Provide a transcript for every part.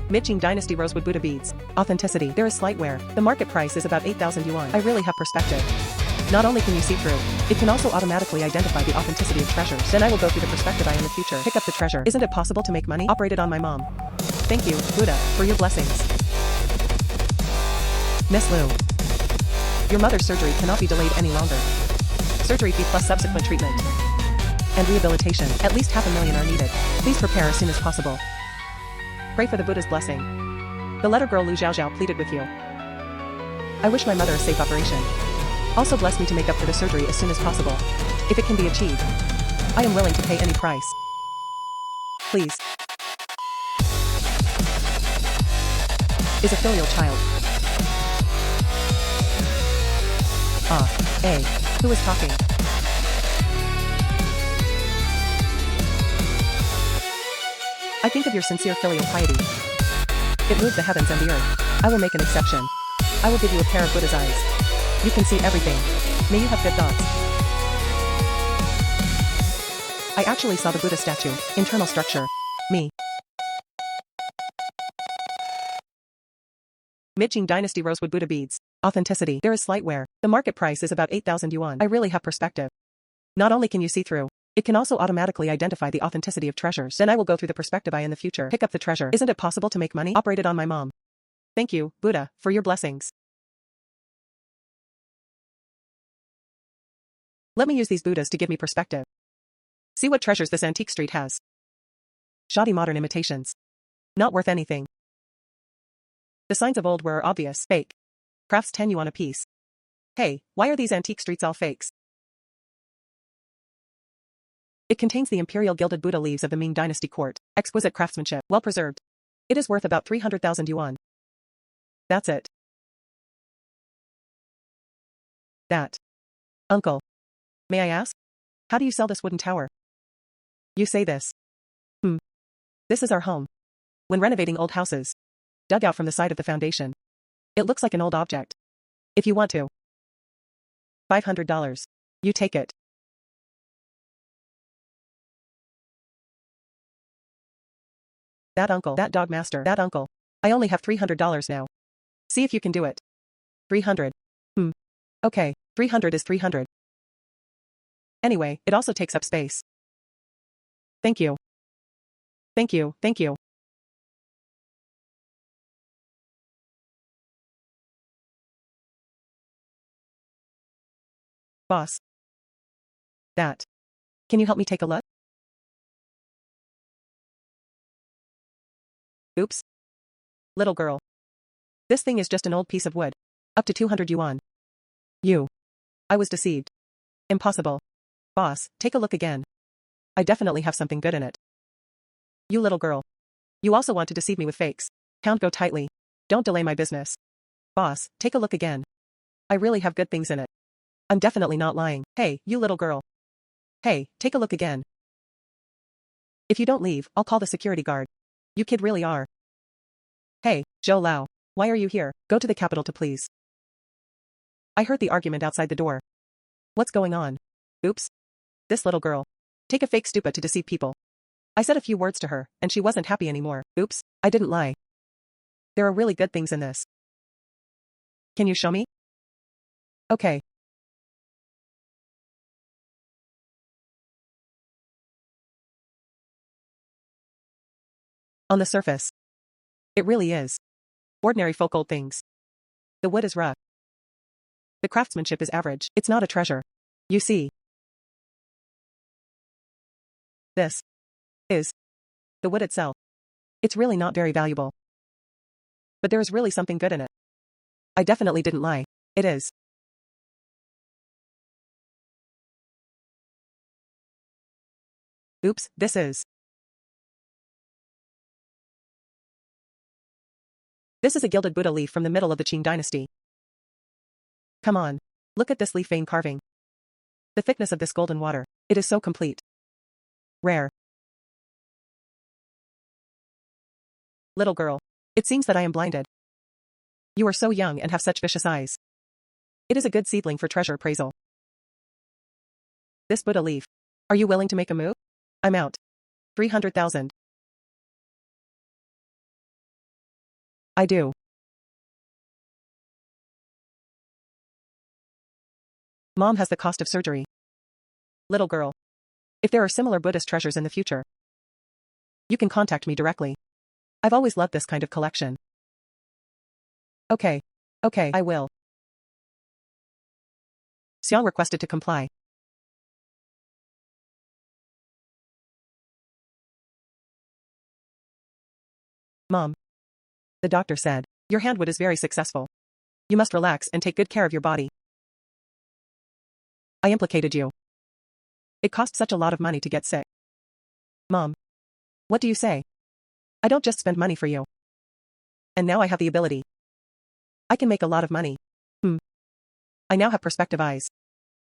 Miqing Dynasty Rosewood Buddha Beads. Authenticity. There is slight wear. The market price is about 8,000 yuan. I really have perspective. Not only can you see through, it can also automatically identify the authenticity of treasures. Then I will go through the perspective eye in the future. Pick up the treasure. Isn't it possible to make money? Operated on my mom. Thank you, Buddha, for your blessings. Miss Liu. Your mother's surgery cannot be delayed any longer. Surgery fee plus subsequent treatment and rehabilitation. At least 500,000 are needed. Please prepare as soon as possible. Pray for the Buddha's blessing. The letter girl Lu Xiaoxiao pleaded with you. I wish my mother a safe operation. Also bless me to make up for the surgery as soon as possible. If it can be achieved, I am willing to pay any price. Please. Is a filial child. Who is talking? I think of your sincere filial piety. It moved the heavens and the earth. I will make an exception. I will give you a pair of Buddha's eyes. You can see everything. May you have good thoughts. I actually saw the Buddha statue. Internal structure. Me. Miqing Dynasty Rosewood Buddha Beads. Authenticity. There is slight wear. The market price is about 8,000 yuan. I really have perspective. Not only can you see through, it can also automatically identify the authenticity of treasures. Then I will go through the perspective eye in the future. Pick up the treasure. Isn't it possible to make money? Operated on my mom. Thank you, Buddha, for your blessings. Let me use these Buddhas to give me perspective. See what treasures this antique street has. Shoddy modern imitations. Not worth anything. The signs of old were obvious. Fake. Crafts 10 yuan a piece. Hey, why are these antique streets all fakes? It contains the imperial gilded Buddha leaves of the Ming Dynasty court. Exquisite craftsmanship. Well preserved. It is worth about 300,000 yuan. That's it. That. Uncle. May I ask? How do you sell this wooden tower? You say this. This is our home. When renovating old houses, dug out from the side of the foundation. It looks like an old object. If you want to. $500. You take it. That uncle, that dog master, that uncle. I only have $300 now. See if you can do it. 300. Okay, 300 is 300. Anyway, it also takes up space. Thank you. Thank you, thank you. Boss. That. Can you help me take a look? Oops. Little girl. This thing is just an old piece of wood. Up to 200 yuan. I was deceived. Impossible. Boss, take a look again. I definitely have something good in it. You little girl. You also want to deceive me with fakes. Count go tightly. Don't delay my business. Boss, take a look again. I really have good things in it. I'm definitely not lying. Hey, you little girl. Hey, take a look again. If you don't leave, I'll call the security guard. You kid really are. Hey, Zhou Lao, why are you here? Go to the capital to please. I heard the argument outside the door. What's going on? Oops. This little girl. Take a fake stupa to deceive people. I said a few words to her, and she wasn't happy anymore. Oops, I didn't lie. There are really good things in this. Can you show me? Okay. On the surface, it really is. Ordinary folk old things. The wood is rough. The craftsmanship is average. It's not a treasure. You see. This is the wood itself. It's really not very valuable. But there is really something good in it. I definitely didn't lie. It is. Oops, this is. This is a gilded Buddha leaf from the middle of the Qing dynasty. Come on. Look at this leaf vein carving. The thickness of this golden water. It is so complete. Rare. Little girl. It seems that I am blinded. You are so young and have such vicious eyes. It is a good seedling for treasure appraisal. This Buddha leaf. Are you willing to make a move? I'm out. 300,000. I do. Mom has the cost of surgery. Little girl. If there are similar Buddhist treasures in the future, you can contact me directly. I've always loved this kind of collection. Okay. Okay, I will. Xiao requested to comply. Mom. The doctor said, your handwood is very successful. You must relax and take good care of your body. I implicated you. It cost such a lot of money to get sick. Mom. What do you say? I don't just spend money for you. And now I have the ability. I can make a lot of money. I now have perspective eyes.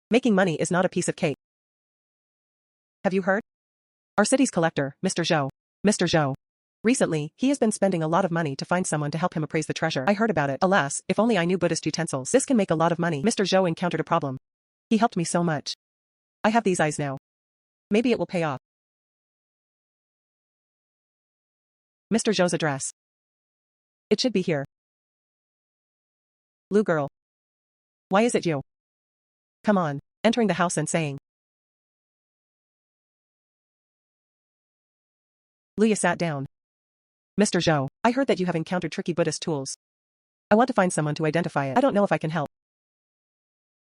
Making money is not a piece of cake. Have you heard? Our city's collector, Mr. Zhou. Mr. Zhou. Recently, he has been spending a lot of money to find someone to help him appraise the treasure. I heard about it. Alas, if only I knew Buddhist utensils. This can make a lot of money. Mr. Zhou encountered a problem. He helped me so much. I have these eyes now. Maybe it will pay off. Mr. Zhou's address. It should be here. Lu girl. Why is it you? Come on, entering the house and saying. Luya sat down. Mr. Zhou, I heard that you have encountered tricky Buddhist tools. I want to find someone to identify it. I don't know if I can help.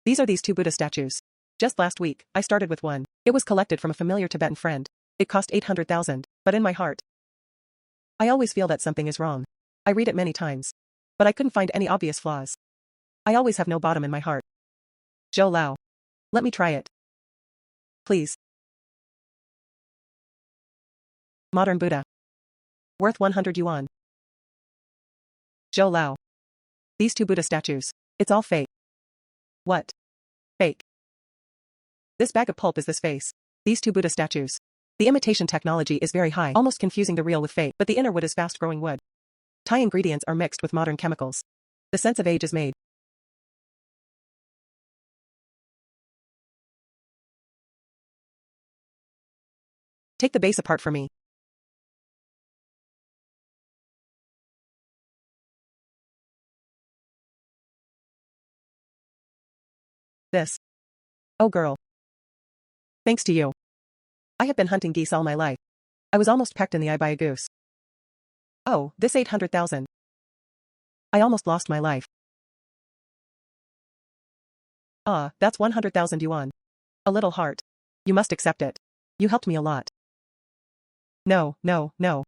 These are these two Buddha statues. Just last week, I started with one. It was collected from a familiar Tibetan friend. It cost 800,000, but in my heart, I always feel that something is wrong. I read it many times, but I couldn't find any obvious flaws. I always have no bottom in my heart. Zhou Lao. Let me try it. Please. Modern Buddha. Worth 100 yuan. Zhou Lao. These two Buddha statues. It's all fake. What? Fake. This bag of pulp is this face. These two Buddha statues. The imitation technology is very high, almost confusing the real with fake, but the inner wood is fast-growing wood. Thai ingredients are mixed with modern chemicals. The sense of age is made. Take the base apart for me. This. Oh girl. Thanks to you. I have been hunting geese all my life. I was almost pecked in the eye by a goose. Oh, this 800,000. I almost lost my life. Ah, that's 100,000 yuan. A little heart. You must accept it. You helped me a lot. No, no, no.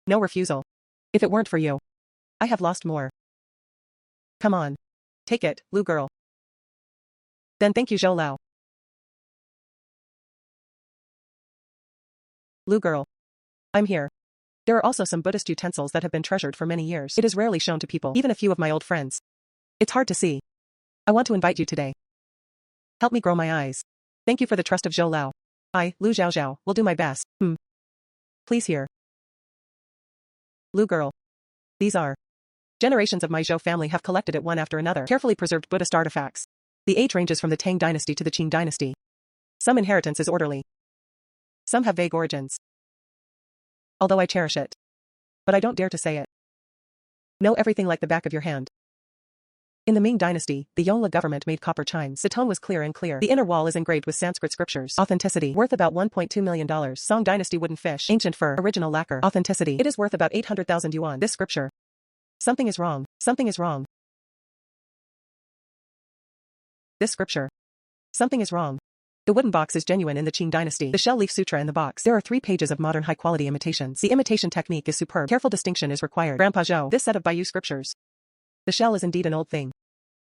No refusal. If it weren't for you, I have lost more. Come on. Take it, Lu girl. Then thank you, Zhou Lao. Lu girl. I'm here. There are also some Buddhist utensils that have been treasured for many years. It is rarely shown to people, even a few of my old friends. It's hard to see. I want to invite you today. Help me grow my eyes. Thank you for the trust of Zhou Lao. I, Lu Zhaozhao, will do my best. Please hear. Lu girl. These are. Generations of my Zhou family have collected it one after another. Carefully preserved Buddhist artifacts. The age ranges from the Tang dynasty to the Qing dynasty. Some inheritance is orderly. Some have vague origins. Although I cherish it. But I don't dare to say it. Know everything like the back of your hand. In the Ming dynasty, the Yongle government made copper chimes. The tone was clear and clear. The inner wall is engraved with Sanskrit scriptures. Authenticity. Worth about $1.2 million. Song dynasty wooden fish. Ancient fur. Original lacquer. Authenticity. It is worth about 800,000 yuan. This scripture. Something is wrong. Something is wrong. This scripture. Something is wrong. The wooden box is genuine in the Qing dynasty. The shell leaf sutra in the box. There are 3 pages of modern high-quality imitations. The imitation technique is superb. Careful distinction is required. Grandpa Zhou. This set of Bayou scriptures. The shell is indeed an old thing.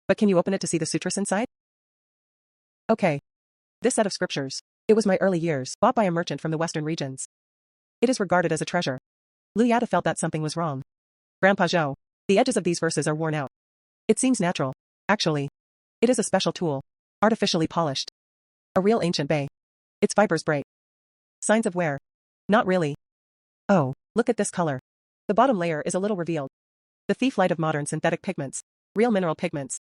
But can you open it to see the sutras inside? Okay. This set of scriptures. It was my early years, bought by a merchant from the western regions. It is regarded as a treasure. Lu Yada felt that something was wrong. Grandpa Zhou. The edges of these verses are worn out. It seems natural. Actually. It is a special tool. Artificially polished. A real ancient bay. Its fibers break. Signs of wear. Not really. Oh, look at this color. The bottom layer is a little revealed. The thief light of modern synthetic pigments. Real mineral pigments.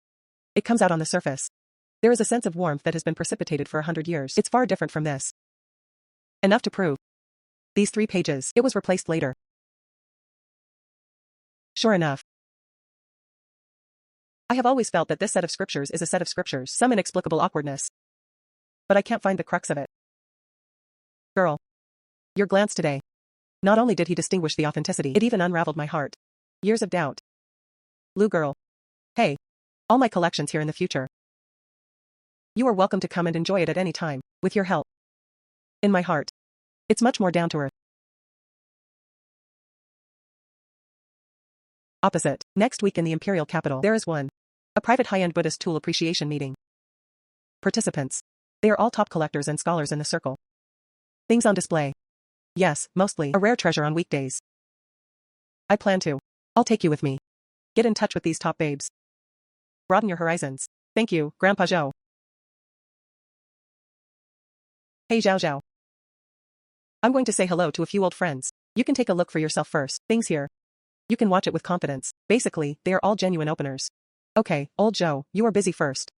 It comes out on the surface. There is a sense of warmth that has been precipitated for 100 years. It's far different from this. Enough to prove. These 3 pages. It was replaced later. Sure enough. I have always felt that this set of scriptures is a set of scriptures, some inexplicable awkwardness. But I can't find the crux of it. Girl. Your glance today. Not only did he distinguish the authenticity, it even unraveled my heart. Years of doubt. Lou girl. Hey. All my collections here in the future. You are welcome to come and enjoy it at any time, with your help. In my heart. It's much more down to earth. Opposite. Next week in the imperial capital, there is one. A private high-end Buddhist tool appreciation meeting. Participants. They are all top collectors and scholars in the circle. Things on display. Yes, mostly a rare treasure on weekdays. I plan to. I'll take you with me. Get in touch with these top babes. Broaden your horizons. Thank you, Grandpa Zhou. Hey Zhao Zhao. I'm going to say hello to a few old friends. You can take a look for yourself first. Things here. You can watch it with confidence. Basically, they are all genuine openers. Okay, old Zhou, you are busy first.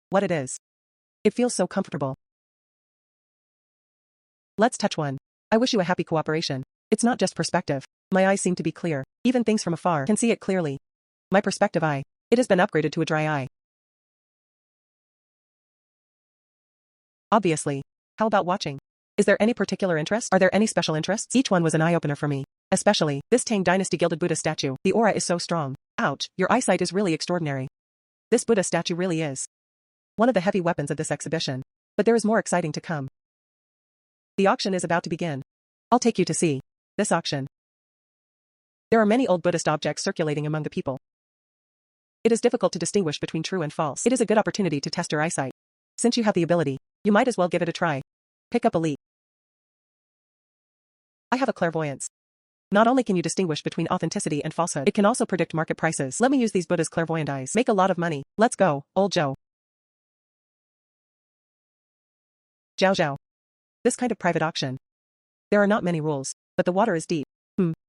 What it is. It feels so comfortable. Let's touch one. I wish you a happy cooperation. It's not just perspective. My eyes seem to be clear. Even things from afar can see it clearly. My perspective eye. It has been upgraded to a dry eye. Obviously. How about watching? Is there any particular interest? Are there any special interests? Each one was an eye-opener for me. Especially, this Tang Dynasty gilded Buddha statue. The aura is so strong. Ouch, your eyesight is really extraordinary. This Buddha statue really is one of the heavy weapons of this exhibition. But there is more exciting to come. The auction is about to begin. I'll take you to see this auction. There are many old Buddhist objects circulating among the people. It is difficult to distinguish between true and false. It is a good opportunity to test your eyesight. Since you have the ability, you might as well give it a try. Pick up a leap. I have a clairvoyance. Not only can you distinguish between authenticity and falsehood, it can also predict market prices. Let me use these Buddha's clairvoyant eyes. Make a lot of money. Let's go, old Zhou. Zhao Zhao. This kind of private auction. There are not many rules, but the water is deep.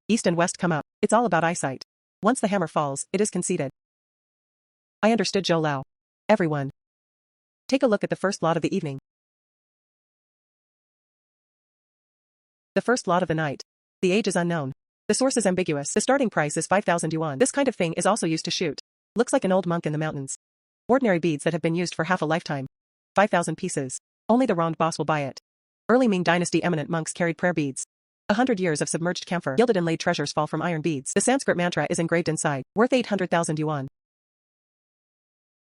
East and west come up. It's all about eyesight. Once the hammer falls, it is conceded. I understood Zhou Lao. Everyone. Take a look at the first lot of the evening. The first lot of the night. The age is unknown. The source is ambiguous. The starting price is 5,000 yuan. This kind of thing is also used to shoot. Looks like an old monk in the mountains. Ordinary beads that have been used for half a lifetime. 5,000 pieces. Only the wronged boss will buy it. Early Ming Dynasty eminent monks carried prayer beads. 100 years of submerged camphor. Gilded inlaid treasures fall from iron beads. The Sanskrit mantra is engraved inside. Worth 800,000 yuan.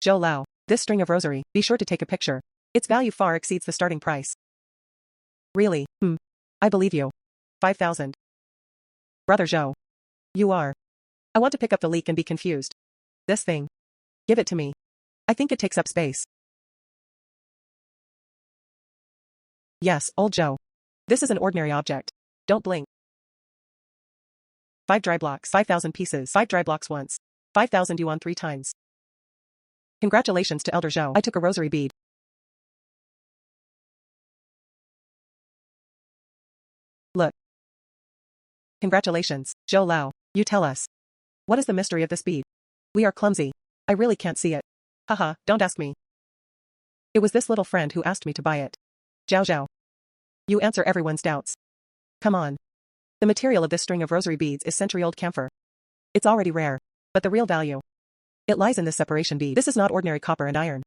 Zhou Lao. This string of rosary. Be sure to take a picture. Its value far exceeds the starting price. Really? I believe you. 5,000. Brother Zhou. You are. I want to pick up the leak and be confused. This thing. Give it to me. I think it takes up space. Yes, old Zhou. This is an ordinary object. Don't blink. 5 dry blocks. 5,000 pieces. 5 dry blocks once. 5,000 yuan 3 times. Congratulations to Elder Zhou. I took a rosary bead. Look. Congratulations, Zhou Lao. You tell us. What is the mystery of this bead? We are clumsy. I really can't see it. Haha, don't ask me. It was this little friend who asked me to buy it. Zhao Zhao. You answer everyone's doubts. Come on. The material of this string of rosary beads is century-old camphor. It's already rare. But the real value. It lies in this separation bead. This is not ordinary copper and iron.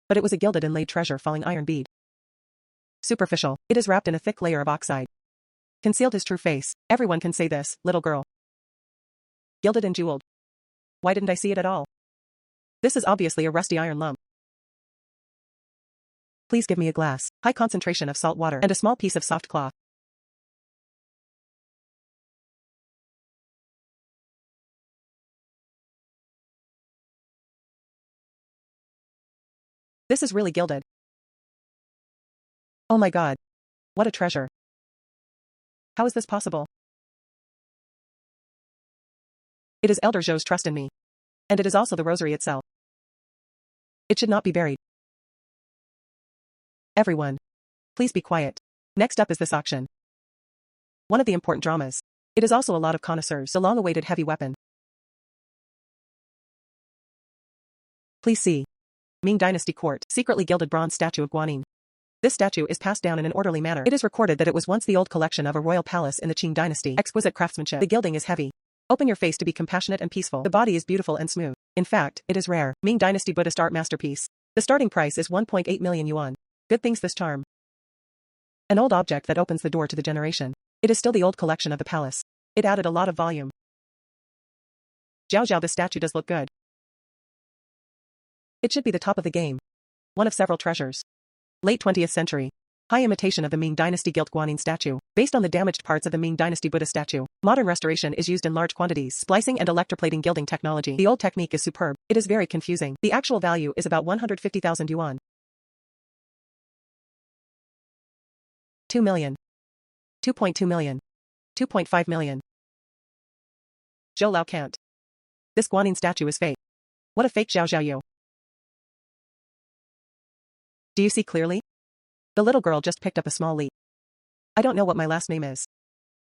But it was a gilded inlaid treasure falling iron bead. Superficial. It is wrapped in a thick layer of oxide. Concealed his true face. Everyone can say this, little girl. Gilded and jeweled. Why didn't I see it at all? This is obviously a rusty iron lump. Please give me a glass, high concentration of salt water, and a small piece of soft cloth. This is really gilded. Oh my god. What a treasure. How is this possible? It is Elder Zhou's trust in me. And it is also the rosary itself. It should not be buried. Everyone. Please be quiet. Next up is this auction. One of the important dramas. It is also a lot of connoisseurs, the long-awaited heavy weapon. Please see. Ming Dynasty Court, secretly gilded bronze statue of Guanyin. This statue is passed down in an orderly manner. It is recorded that it was once the old collection of a royal palace in the Qing dynasty. Exquisite craftsmanship. The gilding is heavy. Open your face to be compassionate and peaceful. The body is beautiful and smooth. In fact, it is rare. Ming Dynasty Buddhist art masterpiece. The starting price is 1.8 million yuan. Good things this charm. An old object that opens the door to the generation. It is still the old collection of the palace. It added a lot of volume. Zhao, this statue does look good. It should be the top of the game. One of several treasures. Late 20th century. High imitation of the Ming Dynasty gilt Guanyin statue, based on the damaged parts of the Ming Dynasty Buddha statue. Modern restoration is used in large quantities. Splicing and electroplating gilding technology. The old technique is superb. It is very confusing. The actual value is about 150,000 yuan. 2 million. 2.2 million. 2.5 million. Zhou Lao can't. This Guanyin statue is fake. What a fake Zhao Yu. Do you see clearly? The little girl just picked up a small leap. I don't know what my last name is.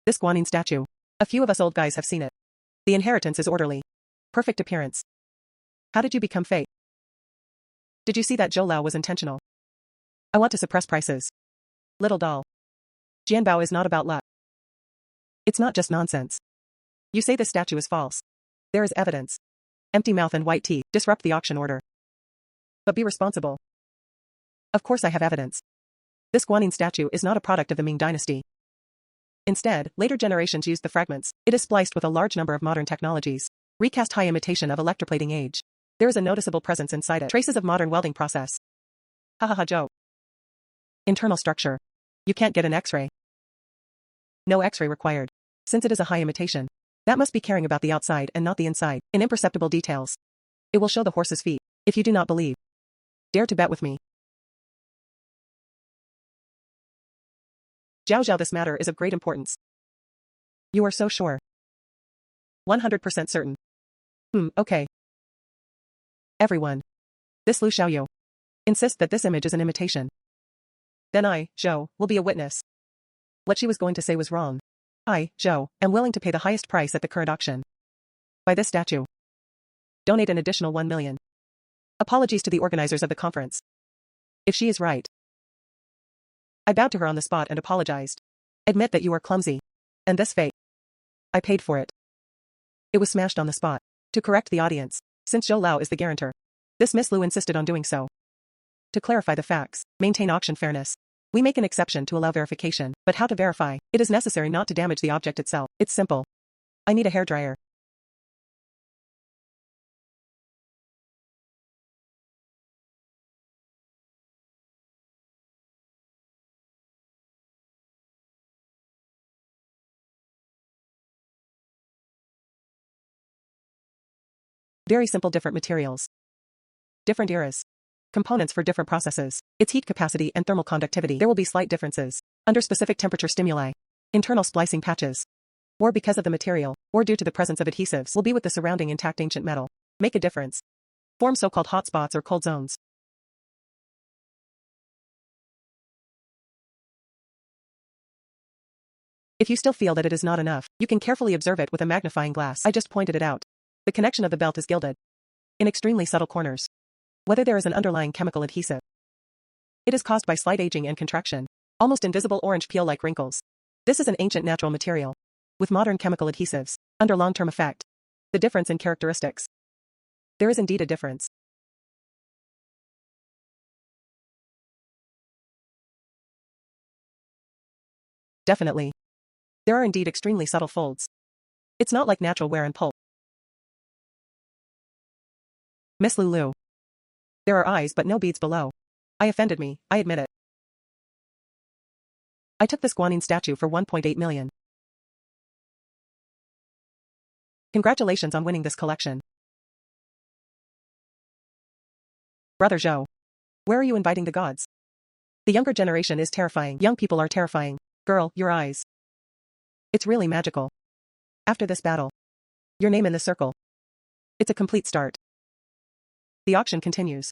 This Guanyin statue. A few of us old guys have seen it. The inheritance is orderly. Perfect appearance. How did you become fake? Did you see that Zhou Lao was intentional? I want to suppress prices. Little doll. Jianbao is not about luck. It's not just nonsense. You say this statue is false. There is evidence. Empty mouth and white teeth disrupt the auction order. But be responsible. Of course I have evidence. This Guanyin statue is not a product of the Ming Dynasty. Instead, later generations used the fragments. It is spliced with a large number of modern technologies. Recast high imitation of electroplating age. There is a noticeable presence inside it. Traces of modern welding process. Joe. Internal structure. You can't get an X-ray. No X-ray required. Since it is a high imitation. That must be caring about the outside and not the inside, in imperceptible details. It will show the horse's feet. If you do not believe, dare to bet with me. Zhao, this matter is of great importance. You are so sure. 100% certain. Okay. Everyone. This Lu Xiaoyu. Insist that this image is an imitation. Then I, Zhou, will be a witness. What she was going to say was wrong. I, Zhou, am willing to pay the highest price at the current auction. By this statue. Donate an additional 1 million. Apologies to the organizers of the conference. If she is right. I bowed to her on the spot and apologized. Admit that you are clumsy. And this fake. I paid for it. It was smashed on the spot. To correct the audience. Since Zhou Lao is the guarantor. This Miss Lu insisted on doing so. To clarify the facts. Maintain auction fairness. We make an exception to allow verification. But how to verify? It is necessary not to damage the object itself. It's simple. I need a hairdryer. Very simple different materials. Different eras. Components for different processes. Its heat capacity and thermal conductivity. There will be slight differences. Under specific temperature stimuli. Internal splicing patches. Or because of the material, or due to the presence of adhesives, will be with the surrounding intact ancient metal. Make a difference. Form so-called hot spots or cold zones. If you still feel that it is not enough, you can carefully observe it with a magnifying glass. I just pointed it out. The connection of the belt is gilded. In extremely subtle corners. Whether there is an underlying chemical adhesive. It is caused by slight aging and contraction. Almost invisible orange peel-like wrinkles. This is an ancient natural material. With modern chemical adhesives. Under long-term effect. The difference in characteristics. There is indeed a difference. Definitely. There are indeed extremely subtle folds. It's not like natural wear and pulp. Miss Lulu. There are eyes but no beads below. I offended me, I admit it. I took this Guanyin statue for 1.8 million. Congratulations on winning this collection. Brother Zhou. Where are you inviting the gods? The younger generation is terrifying. Young people are terrifying. Girl, your eyes. It's really magical. After this battle. Your name in the circle. It's a complete start. The auction continues.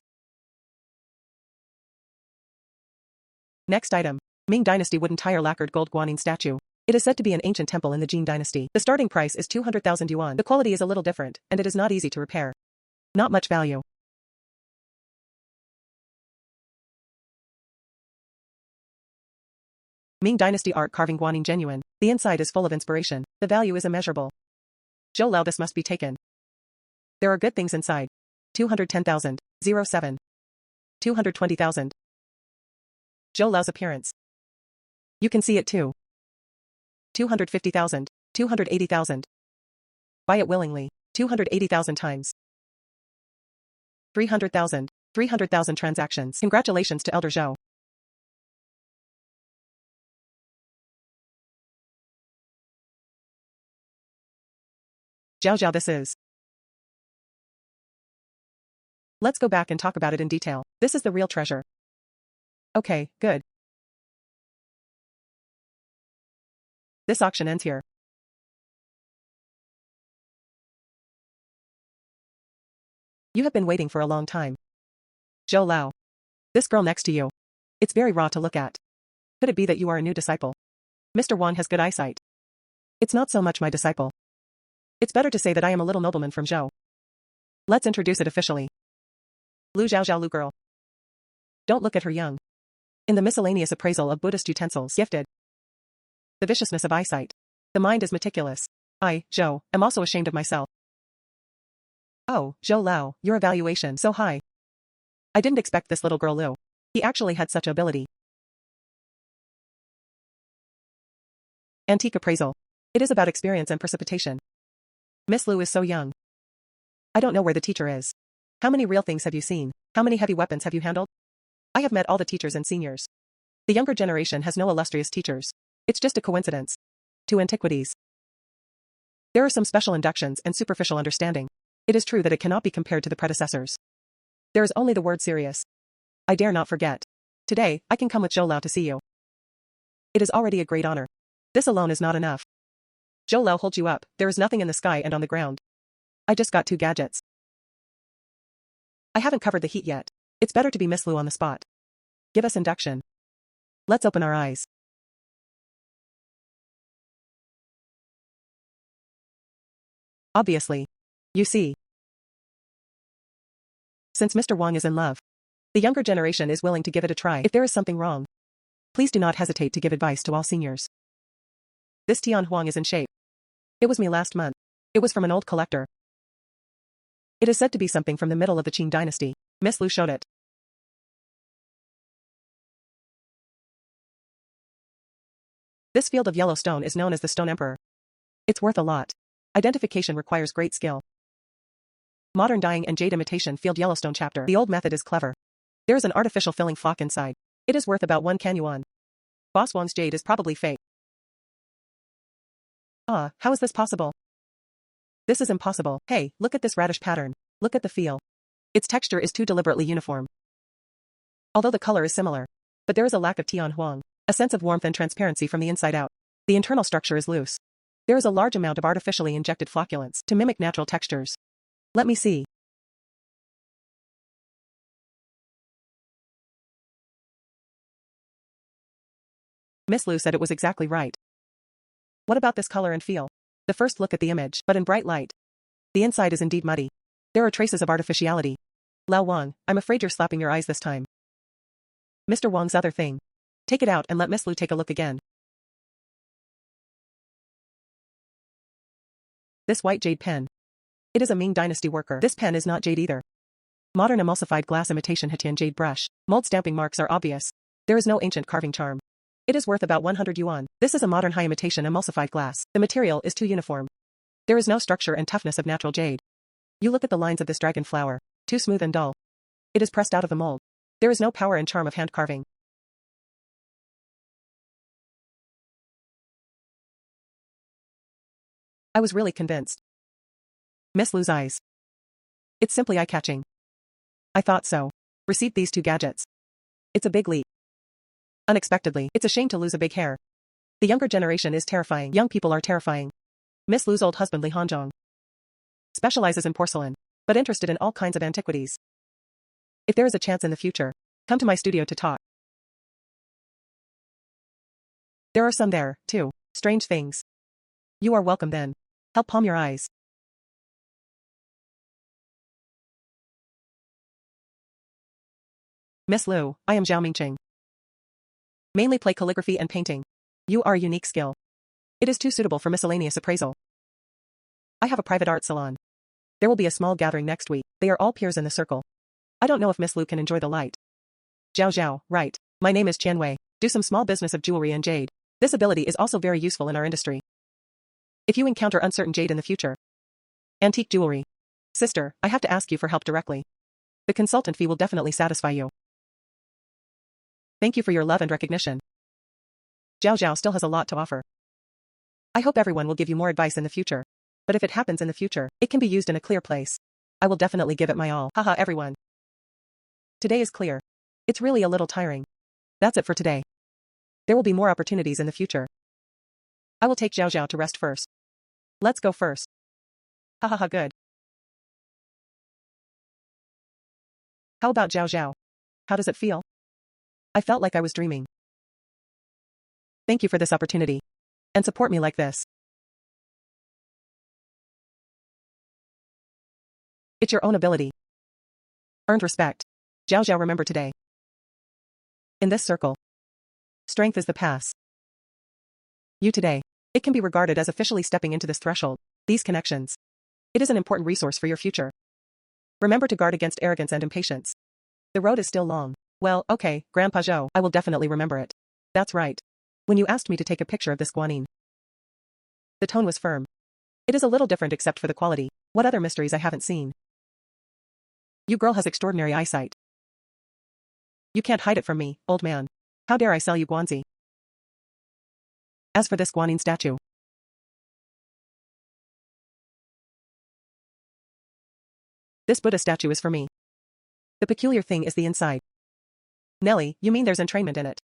Next item. Ming Dynasty wooden tire lacquered gold Guanyin statue. It is said to be an ancient temple in the Jin Dynasty. The starting price is 200,000 yuan. The quality is a little different, and it is not easy to repair. Not much value. Ming Dynasty art carving Guanyin genuine. The inside is full of inspiration. The value is immeasurable. Zhou Lao, this must be taken. There are good things inside. 210,000. 07. 220,000. Zhou Lao's appearance. You can see it too. 250,000. 280,000. Buy it willingly. 280,000 times. 300,000. 300,000 transactions. Congratulations to Elder Zhou. Zhao Zhao, this is. Let's go back and talk about it in detail. This is the real treasure. Okay, good. This auction ends here. You have been waiting for a long time. Zhou Lao. This girl next to you. It's very raw to look at. Could it be that you are a new disciple? Mr. Wang has good eyesight. It's not so much my disciple. It's better to say that I am a little nobleman from Zhou. Let's introduce it officially. Lu Zhao Zhao Lu girl. Don't look at her young. In the miscellaneous appraisal of Buddhist utensils, gifted. The viciousness of eyesight. The mind is meticulous. I, Zhou, am also ashamed of myself. Oh, Zhou Lao, your evaluation so high. I didn't expect this little girl Lu. He actually had such ability. Antique appraisal. It is about experience and precipitation. Miss Lu is so young. I don't know where the teacher is. How many real things have you seen? How many heavy weapons have you handled? I have met all the teachers and seniors. The younger generation has no illustrious teachers. It's just a coincidence. To antiquities. There are some special inductions and superficial understanding. It is true that it cannot be compared to the predecessors. There is only the word serious. I dare not forget. Today, I can come with Zhou Lao to see you. It is already a great honor. This alone is not enough. Zhou Lao holds you up. There is nothing in the sky and on the ground. I just got 2 gadgets. I haven't covered the heat yet. It's better to be Miss Lu on the spot. Give us induction. Let's open our eyes. Obviously. You see. Since Mr. Wang is in love, the younger generation is willing to give it a try. If there is something wrong, please do not hesitate to give advice to all seniors. This Tian Huang is in shape. It was me last month. It was from an old collector. It is said to be something from the middle of the Qing dynasty. Miss Lu showed it. This field of yellow stone is known as the Stone Emperor. It's worth a lot. Identification requires great skill. Modern dyeing and jade imitation field Yellowstone chapter. The old method is clever. There is an artificial filling flock inside. It is worth about 1 can yuan. Boss Wang's jade is probably fake. How is this possible? This is impossible. Hey, look at this radish pattern. Look at the feel. Its texture is too deliberately uniform. Although the color is similar. But there is a lack of Tian Huang. A sense of warmth and transparency from the inside out. The internal structure is loose. There is a large amount of artificially injected flocculants to mimic natural textures. Let me see. Miss Lu said it was exactly right. What about this color and feel? The first look at the image, but in bright light. The inside is indeed muddy. There are traces of artificiality. Lao Wang, I'm afraid you're slapping your eyes this time. Mr. Wang's other thing. Take it out and let Miss Lu take a look again. This white jade pen. It is a Ming Dynasty worker. This pen is not jade either. Modern emulsified glass imitation Hetian jade brush. Mold stamping marks are obvious. There is no ancient carving charm. It is worth about 100 yuan. This is a modern high imitation emulsified glass. The material is too uniform. There is no structure and toughness of natural jade. You look at the lines of this dragon flower. Too smooth and dull. It is pressed out of the mold. There is no power and charm of hand carving. I was really convinced. Miss Lu's eyes. It's simply eye-catching. I thought so. Received these 2 gadgets. It's a big leap. Unexpectedly, it's a shame to lose a big hair. The younger generation is terrifying. Young people are terrifying. Miss Lu's old husband Li Hanzhong specializes in porcelain, but interested in all kinds of antiquities. If there is a chance in the future, come to my studio to talk. There are some there, too. Strange things. You are welcome then. Help palm your eyes. Miss Lu, I am Zhao Mingqing. Mainly play calligraphy and painting. You are a unique skill. It is too suitable for miscellaneous appraisal. I have a private art salon. There will be a small gathering next week. They are all peers in the circle. I don't know if Miss Lu can enjoy the light. Zhao Zhao, right. My name is Qian Wei. Do some small business of jewelry and jade. This ability is also very useful in our industry. If you encounter uncertain jade in the future. Antique jewelry. Sister, I have to ask you for help directly. The consultant fee will definitely satisfy you. Thank you for your love and recognition. Zhao Zhao still has a lot to offer. I hope everyone will give you more advice in the future. But if it happens in the future, it can be used in a clear place. I will definitely give it my all. Haha everyone. Today is clear. It's really a little tiring. That's it for today. There will be more opportunities in the future. I will take Zhao Zhao to rest first. Let's go first. Hahaha good. How about Zhao Zhao? How does it feel? I felt like I was dreaming. Thank you for this opportunity. And support me like this. It's your own ability. Earned respect. Zhao Zhao remember today. In this circle. Strength is the pass. You today. It can be regarded as officially stepping into this threshold. These connections. It is an important resource for your future. Remember to guard against arrogance and impatience. The road is still long. Well, okay, Grandpa Zhou, I will definitely remember it. That's right. When you asked me to take a picture of this guanine. The tone was firm. It is a little different except for the quality. What other mysteries I haven't seen? You girl has extraordinary eyesight. You can't hide it from me, old man. How dare I sell you guanzi? As for this guanine statue. This Buddha statue is for me. The peculiar thing is the inside. Nelly, you mean there's entrainment in it?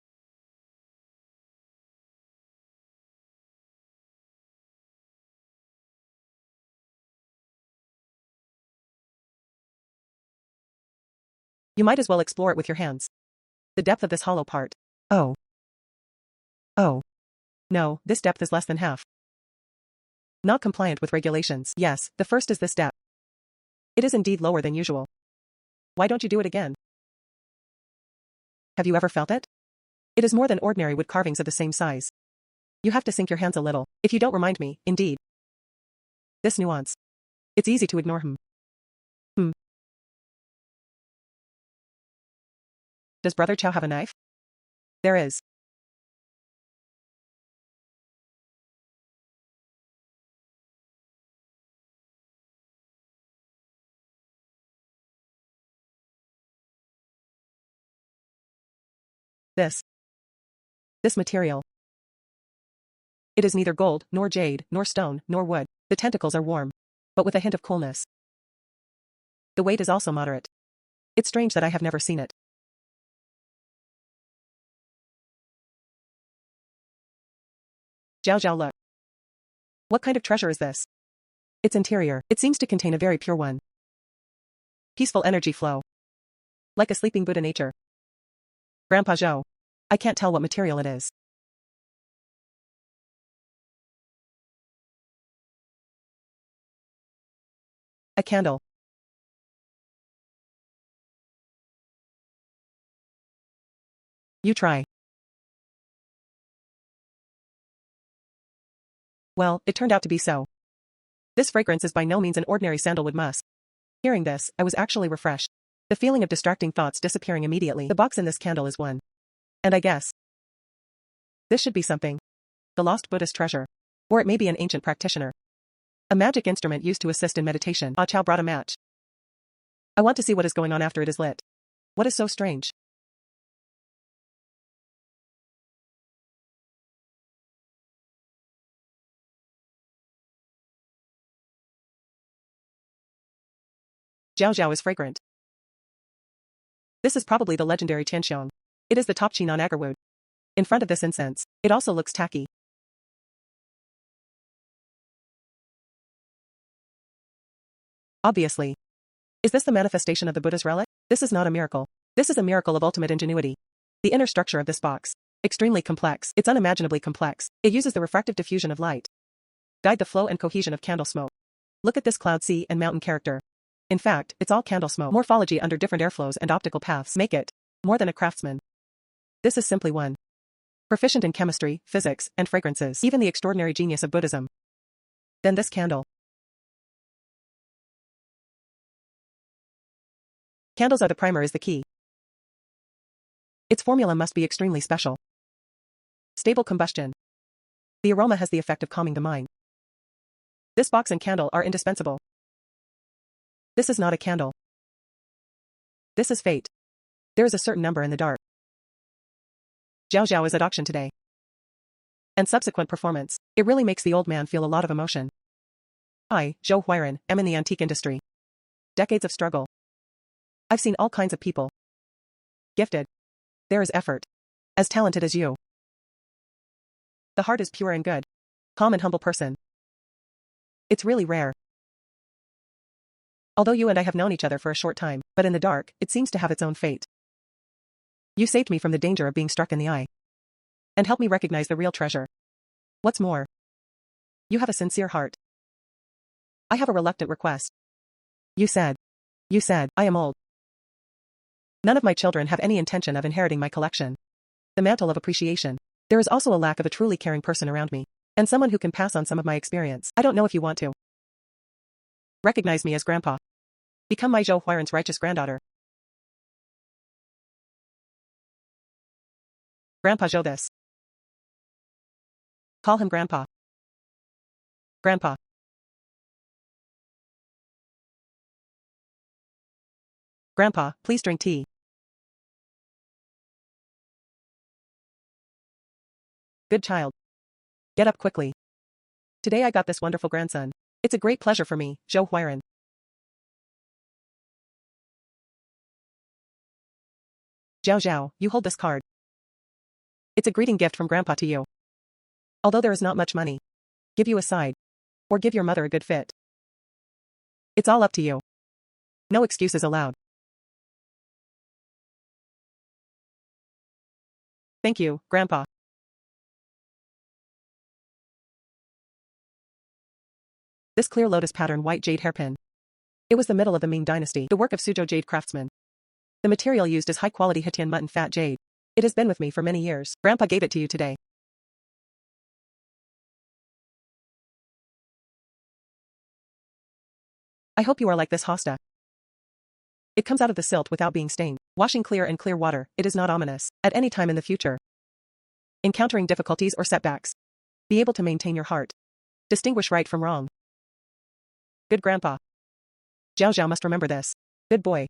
You might as well explore it with your hands. The depth of this hollow part. Oh. Oh. No, this depth is less than half. Not compliant with regulations. Yes, the first is this depth. It is indeed lower than usual. Why don't you do it again? Have you ever felt it? It is more than ordinary wood carvings of the same size. You have to sink your hands a little, if you don't remind me, indeed. This nuance. It's easy to ignore him. Does Brother Chow have a knife? There is. This material. It is neither gold, nor jade, nor stone, nor wood. The tentacles are warm, but with a hint of coolness. The weight is also moderate. It's strange that I have never seen it. Zhao Zhao look. What kind of treasure is this? Its interior, it seems to contain a very pure one. Peaceful energy flow. Like a sleeping Buddha nature. Grandpa Zhou. I can't tell what material it is. A candle. You try. Well, it turned out to be so. This fragrance is by no means an ordinary sandalwood musk. Hearing this, I was actually refreshed. The feeling of distracting thoughts disappearing immediately. The box in this candle is one. And I guess. This should be something. The lost Buddhist treasure. Or it may be an ancient practitioner. A magic instrument used to assist in meditation. Ah Chow brought a match. I want to see what is going on after it is lit. What is so strange? Jiao Jiao is fragrant. This is probably the legendary Tianxiong. It is the top chin on agarwood. In front of this incense, it also looks tacky. Obviously. Is this the manifestation of the Buddha's relic? This is not a miracle. This is a miracle of ultimate ingenuity. The inner structure of this box. Extremely complex. It's unimaginably complex. It uses the refractive diffusion of light. Guide the flow and cohesion of candle smoke. Look at this cloud sea and mountain character. In fact, it's all candle smoke. Morphology under different airflows and optical paths make it more than a craftsman. This is simply one. Proficient in chemistry, physics, and fragrances. Even the extraordinary genius of Buddhism. Then this candle. Candles are the primer is the key. Its formula must be extremely special. Stable combustion. The aroma has the effect of calming the mind. This box and candle are indispensable. This is not a candle. This is fate. There is a certain number in the dark. Zhao Zhao is at auction today. And subsequent performance. It really makes the old man feel a lot of emotion. I, Zhou Huiran, am in the antique industry. Decades of struggle. I've seen all kinds of people. Gifted. There is effort. As talented as you. The heart is pure and good. Calm and humble person. It's really rare. Although you and I have known each other for a short time, but in the dark, it seems to have its own fate. You saved me from the danger of being struck in the eye. And helped me recognize the real treasure. What's more? You have a sincere heart. I have a reluctant request. You said, I am old. None of my children have any intention of inheriting my collection. The mantle of appreciation. There is also a lack of a truly caring person around me. And someone who can pass on some of my experience. I don't know if you want to. Recognize me as Grandpa. Become my Zhou Huiran's righteous granddaughter. Grandpa Zhou this. Call him Grandpa. Grandpa. Grandpa, please drink tea. Good child. Get up quickly. Today I got this wonderful grandson. It's a great pleasure for me, Zhou Huiran. Zhao Zhao, you hold this card. It's a greeting gift from Grandpa to you. Although there is not much money. Give you a side. Or give your mother a good fit. It's all up to you. No excuses allowed. Thank you, Grandpa. This clear lotus pattern white jade hairpin. It was the middle of the Ming dynasty, the work of Suzhou jade craftsmen. The material used is high-quality Hetian mutton fat jade. It has been with me for many years. Grandpa gave it to you today. I hope you are like this hosta. It comes out of the silt without being stained. Washing clear and clear water, it is not ominous. At any time in the future. Encountering difficulties or setbacks. Be able to maintain your heart. Distinguish right from wrong. Good Grandpa. Zhao Zhao must remember this. Good boy.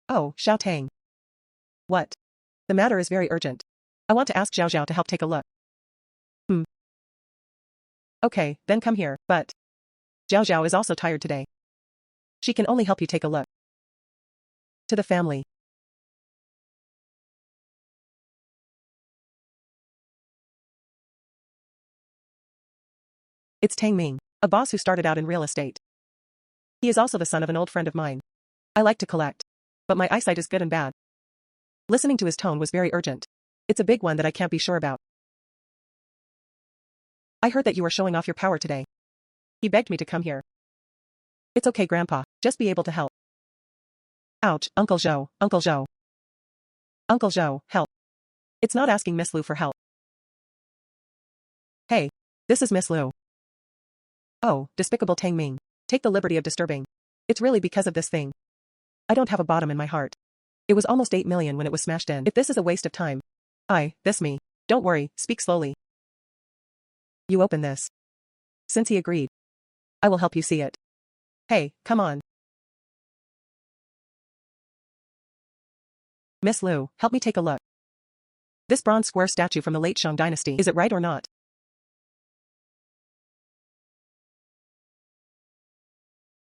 Oh, Xiao Tang. What? The matter is very urgent. I want to ask Zhao Zhao to help take a look. Okay, then come here, but... Zhao Zhao is also tired today. She can only help you take a look. To the family. It's Tang Ming, a boss who started out in real estate. He is also the son of an old friend of mine. I like to collect. But my eyesight is good and bad. Listening to his tone was very urgent. It's a big one that I can't be sure about. I heard that you were showing off your power today. He begged me to come here. It's okay, Grandpa. Just be able to help. Ouch, Uncle Zhou, Uncle Zhou. Uncle Zhou, help. It's not asking Miss Lu for help. Hey, this is Miss Lu. Oh, despicable Tang Ming. Take the liberty of disturbing. It's really because of this thing. I don't have a bottom in my heart. It was almost 8 million when it was smashed in. If this is a waste of time. This me. Don't worry, speak slowly. You open this. Since he agreed. I will help you see it. Hey, come on. Miss Lu, help me take a look. This bronze square statue from the late Shang dynasty, is it right or not?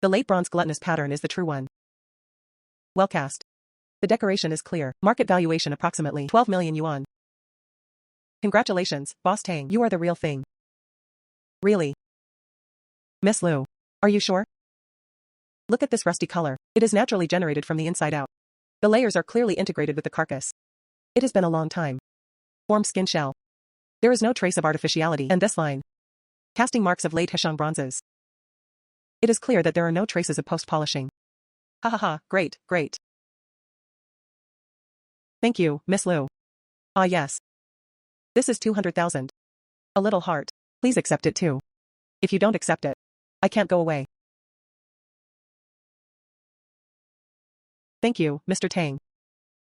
The late bronze gluttonous pattern is the true one. Well cast. The decoration is clear. Market valuation approximately 12 million yuan. Congratulations, Boss Tang. You are the real thing. Really? Miss Lu. Are you sure? Look at this rusty color. It is naturally generated from the inside out. The layers are clearly integrated with the carcass. It has been a long time. Form skin shell. There is no trace of artificiality. And this line. Casting marks of late Heshang bronzes. It is clear that there are no traces of post-polishing. Ha ha ha, great, great. Thank you, Miss Liu. Ah yes. This is 200,000. A little heart. Please accept it too. If you don't accept it, I can't go away. Thank you, Mr. Tang.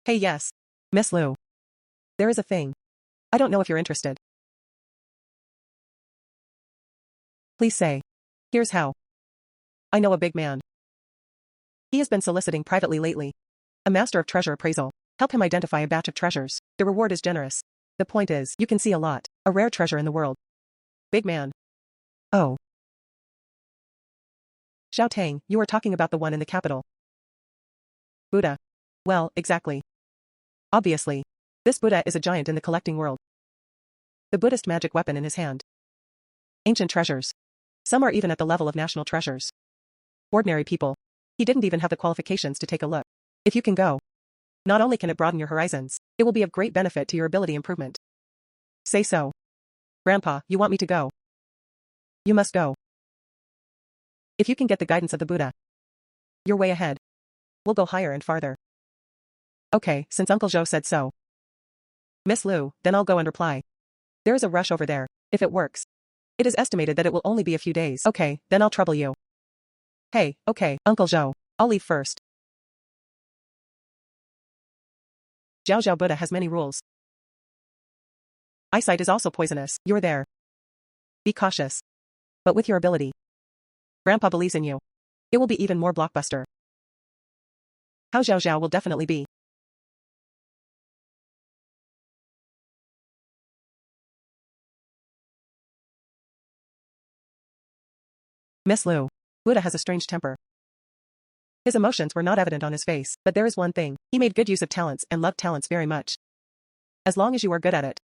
Hey yes. Miss Liu. There is a thing. I don't know if you're interested. Please say. Here's how. I know a big man. He has been soliciting privately lately. A master of treasure appraisal. Help him identify a batch of treasures. The reward is generous. The point is, you can see a lot. A rare treasure in the world. Big man. Oh. Xiao Tang, you are talking about the one in the capital. Buddha. Well, exactly. Obviously. This Buddha is a giant in the collecting world. The Buddhist magic weapon in his hand. Ancient treasures. Some are even at the level of national treasures. Ordinary people. He didn't even have the qualifications to take a look. If you can go. Not only can it broaden your horizons, it will be of great benefit to your ability improvement. Say so. Grandpa, you want me to go? You must go. If you can get the guidance of the Buddha, you're way ahead. We'll go higher and farther. Okay, since Uncle Zhou said so. Miss Liu, then I'll go and reply. There is a rush over there, if it works. It is estimated that it will only be a few days. Okay, then I'll trouble you. Hey, okay, Uncle Zhou, I'll leave first. Zhao Zhao Buddha has many rules. Eyesight is also poisonous. You're there. Be cautious. But with your ability. Grandpa believes in you. It will be even more blockbuster. How Zhao Zhao will definitely be. Miss Liu. Buddha has a strange temper. His emotions were not evident on his face, but there is one thing. He made good use of talents and loved talents very much. As long as you are good at it.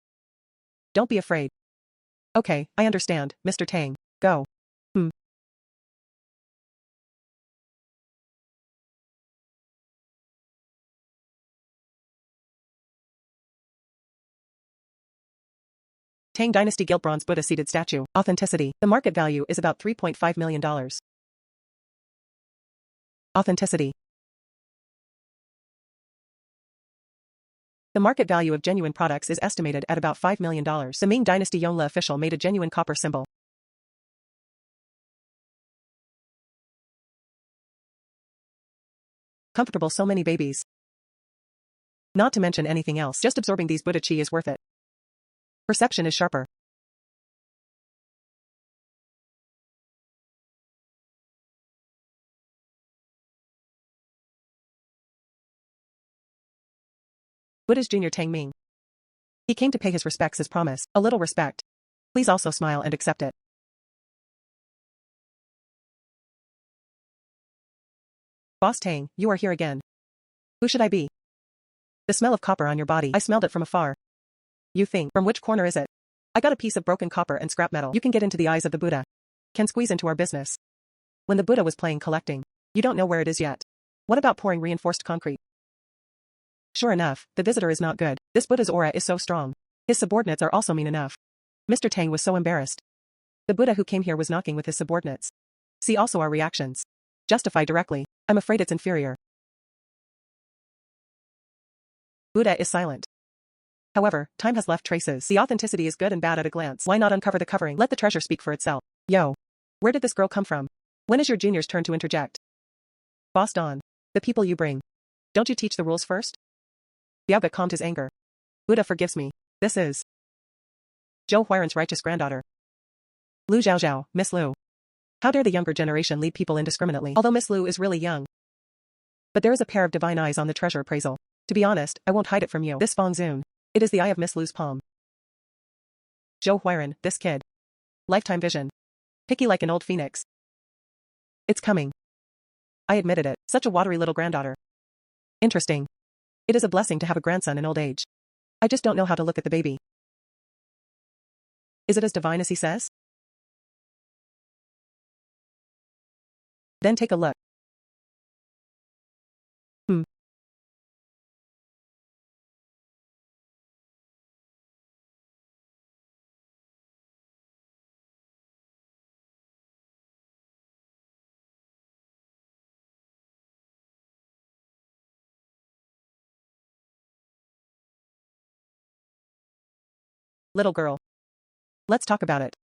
Don't be afraid. Okay, I understand, Mr. Tang. Go. Tang Dynasty Gilt Bronze Buddha seated statue. Authenticity. The market value is about $3.5 million. Authenticity. The market value of genuine products is estimated at about $5 million. The Ming Dynasty Yongle official made a genuine copper symbol. Comfortable so many babies. Not to mention anything else. Just absorbing these Buddha chi is worth it. Perception is sharper. Buddha's Junior Tang Ming. He came to pay his respects as promised. A little respect. Please also smile and accept it. Boss Tang, you are here again. Who should I be? The smell of copper on your body. I smelled it from afar. You think, from which corner is it? I got a piece of broken copper and scrap metal. You can get into the eyes of the Buddha. Can squeeze into our business. When the Buddha was playing collecting, you don't know where it is yet. What about pouring reinforced concrete? Sure enough, the visitor is not good. This Buddha's aura is so strong. His subordinates are also mean enough. Mr. Tang was so embarrassed. The Buddha who came here was knocking with his subordinates. See also our reactions. Justify directly. I'm afraid it's inferior. Buddha is silent. However, time has left traces. The authenticity is good and bad at a glance. Why not uncover the covering? Let the treasure speak for itself. Yo. Where did this girl come from? When is your junior's turn to interject? Boss Don. The people you bring. Don't you teach the rules first? Biaoga calmed his anger. Buddha forgives me. This is Zhou Huiran's righteous granddaughter. Lu Zhao Zhao, Miss Liu. How dare the younger generation lead people indiscriminately? Although Miss Liu is really young. But there is a pair of divine eyes on the treasure appraisal. To be honest, I won't hide it from you. This Fong Zun. It is the eye of Miss Liu's palm. Zhou Huiran, this kid. Lifetime vision. Picky like an old phoenix. It's coming. I admitted it. Such a watery little granddaughter. Interesting. It is a blessing to have a grandson in old age. I just don't know how to look at the baby. Is it as divine as he says? Then take a look. Little girl. Let's talk about it.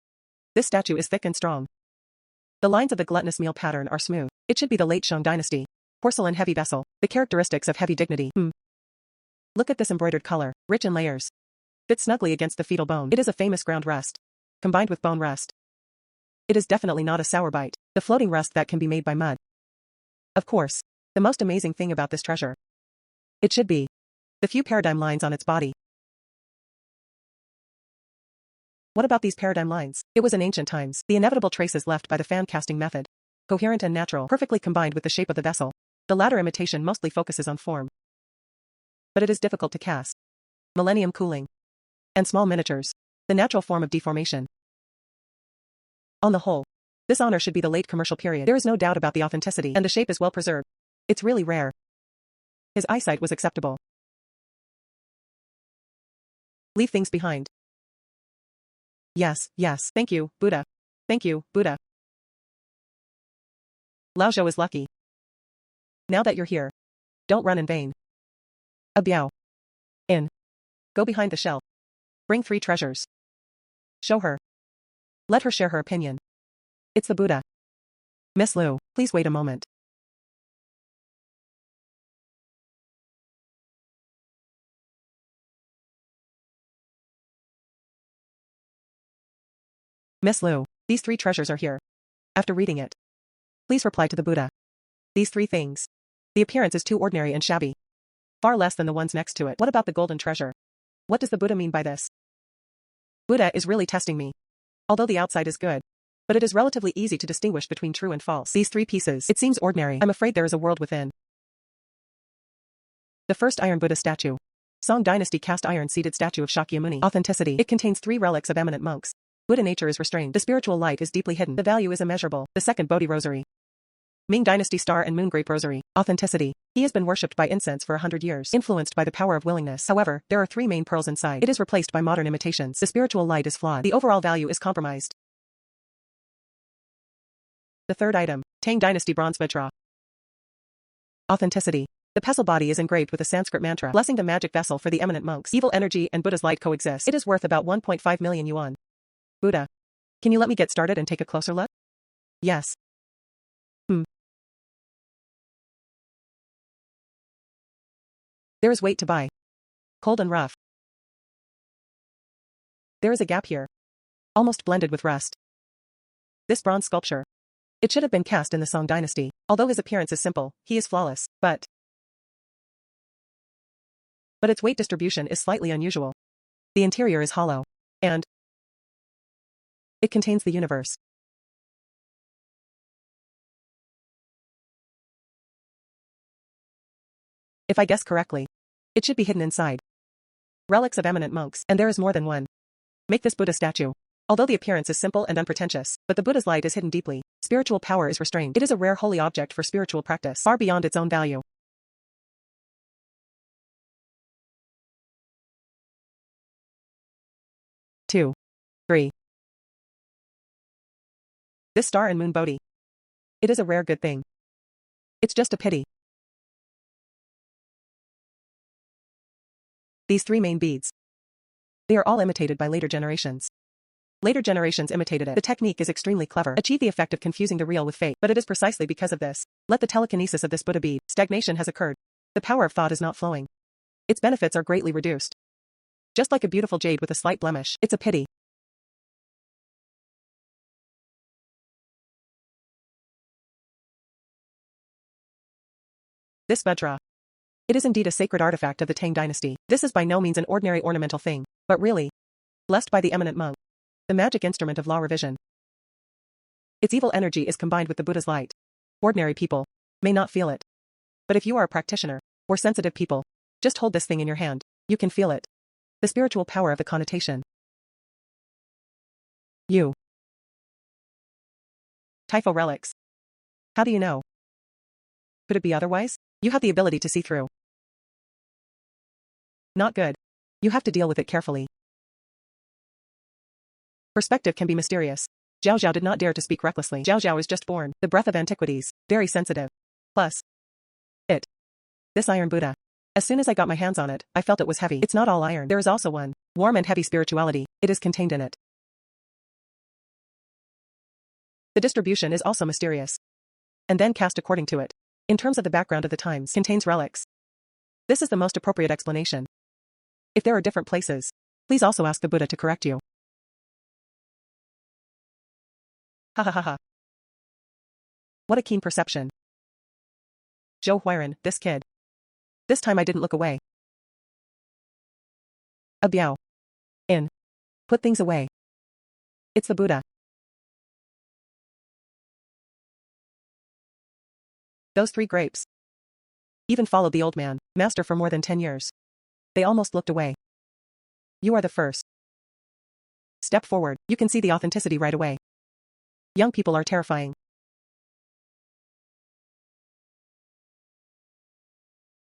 This statue is thick and strong. The lines of the gluttonous meal pattern are smooth. It should be the late Shang dynasty. Porcelain heavy vessel. The characteristics of heavy dignity. Look at this embroidered color, rich in layers. Fits snugly against the fetal bone. It is a famous ground rust. Combined with bone rust. It is definitely not a sour bite. The floating rust that can be made by mud. Of course, the most amazing thing about this treasure. It should be the few paradigm lines on its body. What about these paradigm lines? It was in ancient times, the inevitable traces left by the fan casting method. Coherent and natural, perfectly combined with the shape of the vessel. The latter imitation mostly focuses on form. But it is difficult to cast. Millennium cooling. And small miniatures. The natural form of deformation. On the whole, this honor should be the late commercial period. There is no doubt about the authenticity, and the shape is well preserved. It's really rare. His eyesight was acceptable. Leave things behind. Yes, yes, thank you, Buddha. Thank you, Buddha. Lao Zhou is lucky. Now that you're here, don't run in vain. A Biao. In. Go behind the shelf. Bring 3 treasures. Show her. Let her share her opinion. It's the Buddha. Miss Liu, please wait a moment. Miss Liu, these 3 treasures are here. After reading it, please reply to the Buddha. These 3 things. The appearance is too ordinary and shabby. Far less than the ones next to it. What about the golden treasure? What does the Buddha mean by this? Buddha is really testing me. Although the outside is good, but it is relatively easy to distinguish between true and false. These 3 pieces. It seems ordinary. I'm afraid there is a world within. The first iron Buddha statue. Song Dynasty cast iron seated statue of Shakyamuni. Authenticity. It contains 3 relics of eminent monks. Buddha nature is restrained. The spiritual light is deeply hidden. The value is immeasurable. The second Bodhi rosary. Ming Dynasty star and moon grape rosary. Authenticity. He has been worshipped by incense for 100 years, influenced by the power of willingness. However, there are 3 main pearls inside. It is replaced by modern imitations. The spiritual light is flawed. The overall value is compromised. The third item, Tang Dynasty bronze vajra. Authenticity. The pestle body is engraved with a Sanskrit mantra, blessing the magic vessel for the eminent monks. Evil energy and Buddha's light coexist. It is worth about 1.5 million yuan. Buddha. Can you let me get started and take a closer look? Yes. There is weight to buy. Cold and rough. There is a gap here. Almost blended with rust. This bronze sculpture. It should have been cast in the Song Dynasty. Although his appearance is simple, he is flawless, but its weight distribution is slightly unusual. The interior is hollow. And it contains the universe. If I guess correctly, it should be hidden inside. Relics of eminent monks, and there is more than one. Make this Buddha statue. Although the appearance is simple and unpretentious, but the Buddha's light is hidden deeply. Spiritual power is restrained. It is a rare holy object for spiritual practice, far beyond its own value. Two. 3. This star and moon Bodhi. It is a rare good thing. It's just a pity. These 3 main beads. They are all imitated by later generations. Later generations imitated it. The technique is extremely clever. Achieve the effect of confusing the real with fake, but it is precisely because of this. Let the telekinesis of this Buddha bead. Stagnation has occurred. The power of thought is not flowing. Its benefits are greatly reduced. Just like a beautiful jade with a slight blemish, it's a pity. This vajra. It is indeed a sacred artifact of the Tang Dynasty. This is by no means an ordinary ornamental thing, but really, blessed by the eminent monk. The magic instrument of law revision. Its evil energy is combined with the Buddha's light. Ordinary people may not feel it. But if you are a practitioner, or sensitive people, just hold this thing in your hand. You can feel it. The spiritual power of the connotation. You. Typho relics. How do you know? Could it be otherwise? You have the ability to see through. Not good. You have to deal with it carefully. Perspective can be mysterious. Zhao Zhao did not dare to speak recklessly. Zhao Zhao is just born, the breath of antiquities, very sensitive. Plus, this iron Buddha. As soon as I got my hands on it, I felt it was heavy. It's not all iron. There is also one warm and heavy spirituality. It is contained in it. The distribution is also mysterious. And then cast according to it. In terms of the background of the times, contains relics. This is the most appropriate explanation. If there are different places, please also ask the Buddha to correct you. Ha ha ha ha. What a keen perception. Zhou Huiran, this kid. This time I didn't look away. A Biao. In. Put things away. It's the Buddha. Those 3 grapes. Even followed the old man, master for more than 10 years. They almost looked away. You are the first. Step forward, you can see the authenticity right away. Young people are terrifying.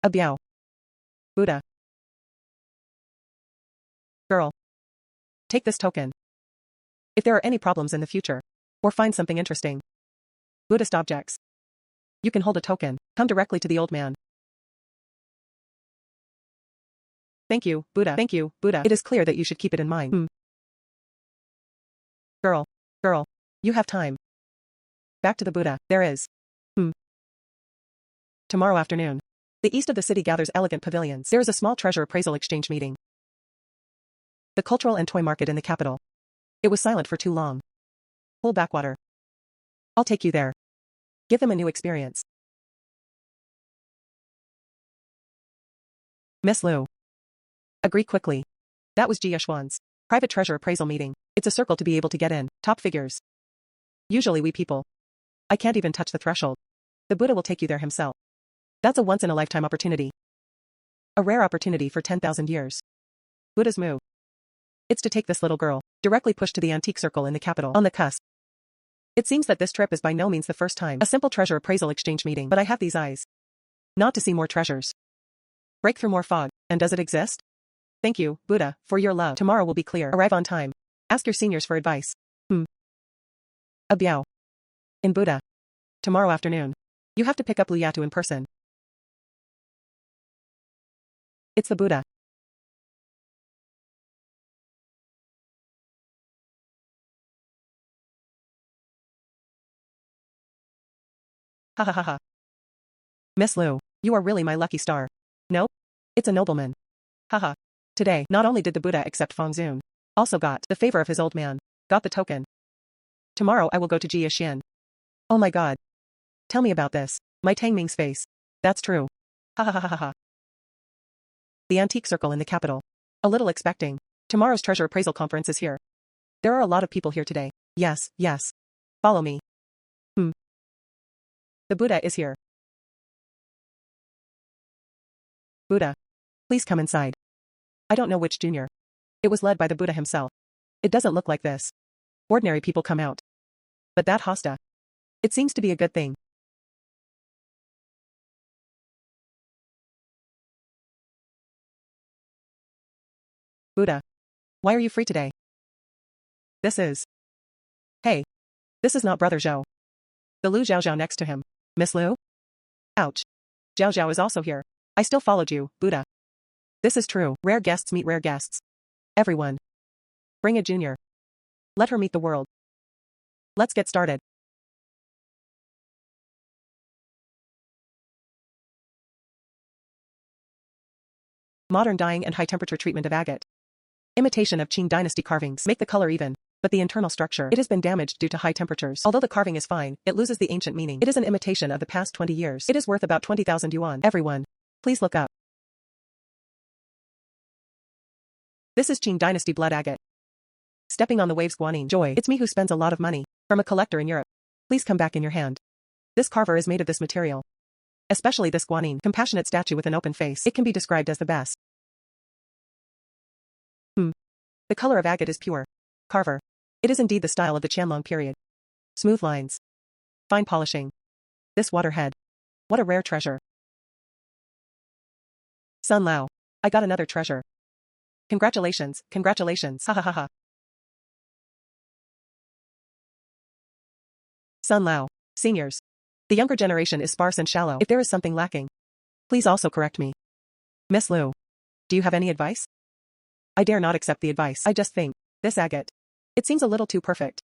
A Biao. Buddha. Girl. Take this token. If there are any problems in the future, or find something interesting, Buddhist objects, you can hold a token. Come directly to the old man. Thank you, Buddha. Thank you, Buddha. It is clear that you should keep it in mind. Girl. Girl. You have time. Back to the Buddha. There is. Tomorrow afternoon. The east of the city gathers elegant pavilions. There is a small treasure appraisal exchange meeting. The cultural and toy market in the capital. It was silent for too long. Full backwater. I'll take you there. Give them a new experience. Miss Liu. Agree quickly. That was Jia Xuan's private treasure appraisal meeting. It's a circle to be able to get in. Top figures. Usually we people. I can't even touch the threshold. The Buddha will take you there himself. That's a once-in-a-lifetime opportunity. A rare opportunity for 10,000 years. Buddha's move. It's to take this little girl, directly pushed to the antique circle in the capital, on the cusp. It seems that this trip is by no means the first time. A simple treasure appraisal exchange meeting, but I have these eyes. Not to see more treasures. Break through more fog, and does it exist? Thank you, Buddha, for your love. Tomorrow will be clear. Arrive on time. Ask your seniors for advice. A Biao. In Buddha. Tomorrow afternoon. You have to pick up Liu Yatu in person. It's the Buddha. Ha ha ha ha. Miss Liu, you are really my lucky star. No? It's a nobleman. Haha. Today, not only did the Buddha accept Feng Zun, also got the favor of his old man, got the token. Tomorrow I will go to Jia Xian. Oh my god. Tell me about this. My Tang Ming's face. That's true. Ha ha ha ha ha. The antique circle in the capital. A little expecting. Tomorrow's treasure appraisal conference is here. There are a lot of people here today. Yes, yes. Follow me. The Buddha is here. Buddha. Please come inside. I don't know which junior. It was led by the Buddha himself. It doesn't look like this. Ordinary people come out. But that hosta. It seems to be a good thing. Buddha. Why are you free today? This is. Hey. This is not Brother Zhou. The Lu Zhao Zhao next to him. Miss Liu? Ouch. Zhao Zhao is also here. I still followed you, Buddha. This is true. Rare guests meet rare guests. Everyone. Bring a junior. Let her meet the world. Let's get started. Modern dyeing and high-temperature treatment of agate. Imitation of Qing dynasty carvings make the color even, but the internal structure, it has been damaged due to high temperatures. Although the carving is fine, it loses the ancient meaning. It is an imitation of the past 20 years. It is worth about 20,000 yuan. Everyone. Please look up. This is Qing dynasty blood agate. Stepping on the waves guanine. Joy. It's me who spends a lot of money. From a collector in Europe. Please come back in your hand. This carver is made of this material. Especially this guanine. Compassionate statue with an open face. It can be described as the best. The color of agate is pure. Carver. It is indeed the style of the Qianlong period. Smooth lines. Fine polishing. This waterhead. What a rare treasure. Sun Lao. I got another treasure. Congratulations, congratulations. Ha ha ha ha. Sun Lao. Seniors. The younger generation is sparse and shallow. If there is something lacking, please also correct me. Miss Liu. Do you have any advice? I dare not accept the advice. I just think This agate. It seems a little too perfect.